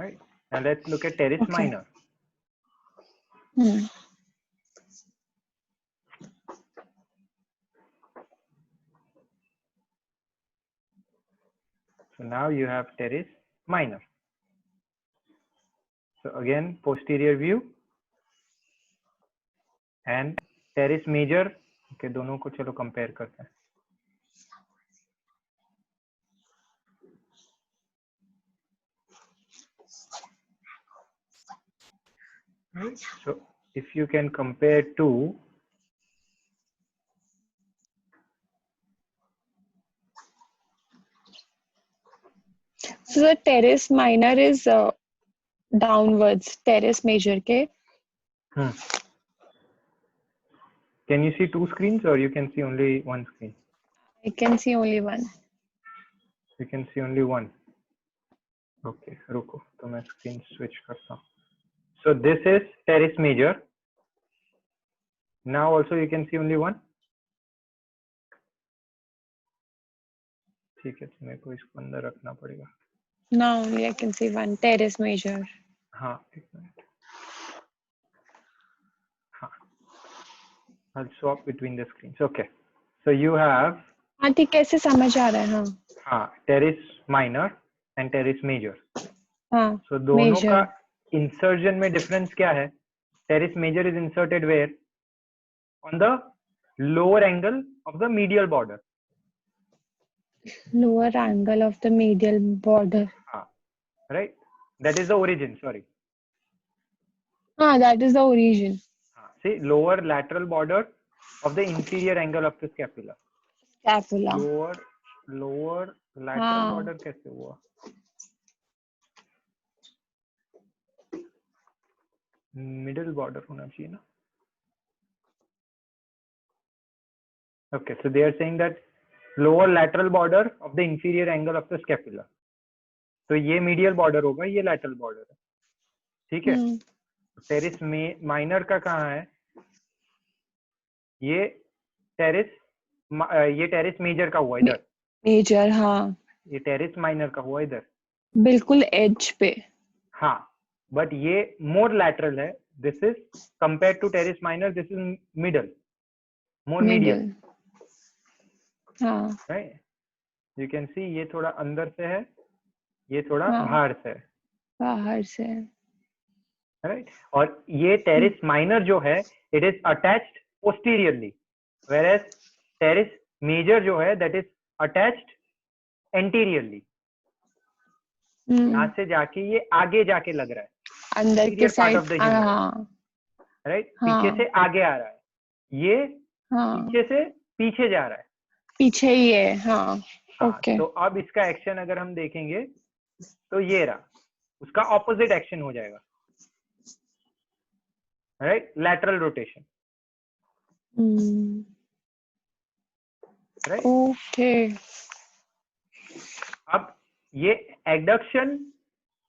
right. Now let's look at teres minor. So now you have teres minor. So again, posterior view and teres major. Okay, दोनों को चलो compare करते हैं. Right. So if you can compare two,
so the teres minor is downwards, teres major के.
Can you see two screens or you can see only one screen?
I can see only one.
You can see only one. Okay, रुको तो मैं screen switch करता हूँ. So this is teres major. Now also you can see only one. ठीक है, तो मेरे को इसको अंदर रखना पड़ेगा.
Now only I can see one, teres major.
हाँ, एक मिनट. हाँ, I'll swap between the screens. Okay, so you have.
हाँ ठीक, कैसे समझ आ रहा है. हाँ.
हाँ, teres minor and teres major.
हाँ.
So दोनों
major.
का insertion में difference क्या है? Teres major is inserted where? On the lower angle of the medial border.
Lower angle of the medial border.
Right? That is the origin, sorry.
That is the origin.
See, lower lateral border of the inferior angle of the scapula.
Scapula.
Lower lateral border कैसे हुआ? Middle border होना चाहिए ना? Okay, so they are saying that lower lateral border of the inferior angle of the scapula. तो ये medial border होगा, ये lateral border है, ठीक है? teres minor का कहाँ है? ये teres major का हुआ इधर.
Major, हाँ.
ये teres minor का हुआ इधर.
बिल्कुल edge पे.
हाँ, but ये more lateral है. This is compared to teres minor. This is middle, more medial.
हाँ.
Right? You can see ये थोड़ा अंदर से है, ये थोड़ा बाहर से है.
बाहर से.
Right? और ये teres minor जो है, it is attached posteriorly, whereas teres major जो है, that is attached anteriorly. यहाँ से जाके ये आगे जाके लग रहा है.
अंदर के साइड.
राइट, पीछे से आगे आ रहा है. ये पीछे से पीछे जा रहा है.
पीछे ही है. हाँ.
ओके. तो अब इसका एक्शन अगर हम देखेंगे तो ये रहा, उसका ऑपोजिट एक्शन हो जाएगा. Right, lateral rotation. Right.
Okay.
अब ये एडक्शन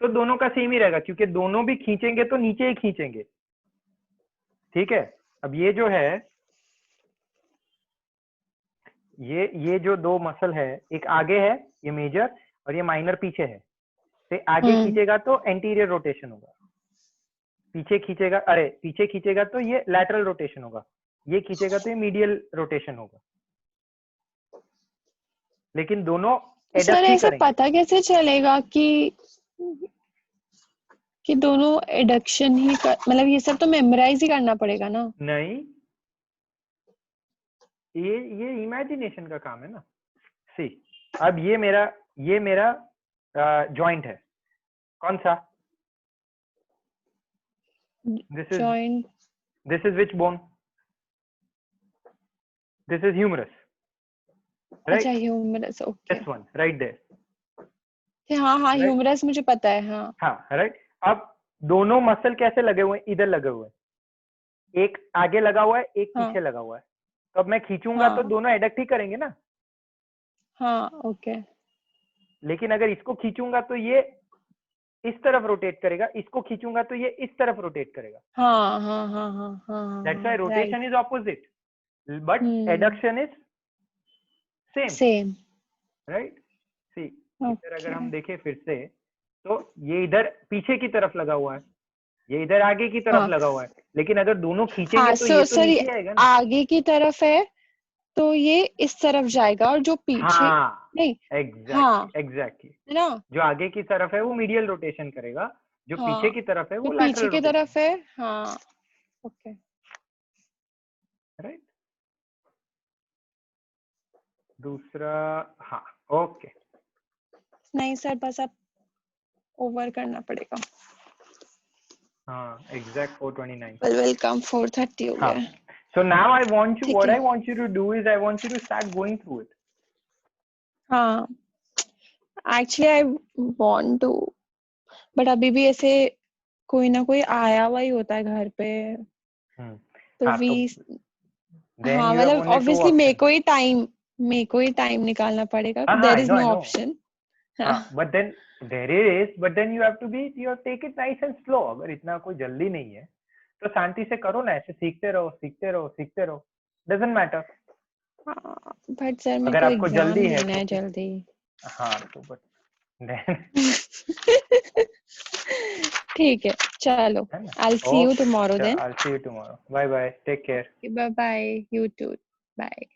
तो दोनों का सेम ही रहेगा, क्योंकि दोनों भी खींचेंगे तो नीचे ही खींचेंगे. ठीक है. अब ये जो है, ये जो दो मसल है, एक आगे है ये मेजर और ये माइनर पीछे है. तो आगे खींचेगा तो एंटीरियर रोटेशन होगा, पीछे खींचेगा तो ये लैटरल रोटेशन होगा, ये खींचेगा तो ये मीडियल रोटेशन होगा. लेकिन दोनों
सर ऐसे पता कैसे चलेगा कि दोनों एडक्शन ही मतलब ये सब तो मेमोराइज ही करना पड़ेगा ना?
नहीं, ये इमेजिनेशन का काम है ना. सी, अब ये मेरा जॉइंट है. कौन सा?
Joint.
This is which bone? This is humerus. Right?
अच्छा, humerus. Okay.
This one right there.
हाँ, ह्यूमरस मुझे पता है. हाँ,
राइट. अब दोनों मसल कैसे लगे हुए हैं? इधर लगे हुए हैं. एक आगे लगा हुआ है, एक
हाँ
पीछे लगा हुआ है, तो अब मैं खींचूंगा तो
हाँ
दोनों एडक्ट ही करेंगे ना।
हाँ ओके
लेकिन अगर इसको खींचूंगा तो ये इस तरफ रोटेट करेगा, इसको खींचूंगा तो ये इस तरफ रोटेट करेगा।
हाँ हाँ हाँ हाँ हाँ
दैट्स व्हाई
हाँ
rotation
right
is opposite but adduction is same,
same
right. See इधर अगर
ओके
हम देखें फिर से, तो ये इधर पीछे की तरफ लगा हुआ है, ये इधर आगे की तरफ
हाँ
लगा हुआ है, लेकिन अगर दोनों खींचेंगे
हाँ
तो ये तो
सॉरी
नीचे आएगा ना।
आगे की तरफ है तो ये इस तरफ जाएगा और जो पीछे
हाँ
नहीं हाँ
एग्जैक्टली एग्जैक्टली।
है ना
जो आगे की तरफ है वो मीडियल रोटेशन करेगा, जो पीछे
हाँ
की तरफ है
जो
वो
पीछे
लैटरल
की
रोटेशन,
तरफ है हाँ ओके
राइट। दूसरा, हाँ ओके।
नहीं सर बस अब ओवर करना पड़ेगा
हाँ एग्जैक्ट 429।
वेलकम 4:30 हो
हाँ
गया है
so now I want you,
ठीक
what
है
I want you to do is I want you to start going through it.
हाँ actually I want to but अभी भी ऐसे कोई ना कोई आया हुआ ही होता है घर पे तो
हाँ
वी
तो then
हाँ
you have
मतलब
only two
ऑब्वियसली
options.
मेरे को ही टाइम निकालना पड़ेगा
हाँ
there
I
is
know
no
I know.
Option
हाँ but then there is, but then you have to be, you have to take it nice and slow. अगर इतना कोई जल्दी नहीं है तो शांति से करो ना, ऐसे सीखते रहो सीखते रहो सीखते रहो, doesn't matter.
बट सर मेरे
अगर
को
आपको
एग्जाम
जल्दी है
देना
तो
है
फिर
जल्दी
हाँ तो but then
ठीक है चलो
है ना।
I see you
okay
tomorrow
चलो,
then
I'll see you tomorrow. Bye bye, take care.
Bye bye you too bye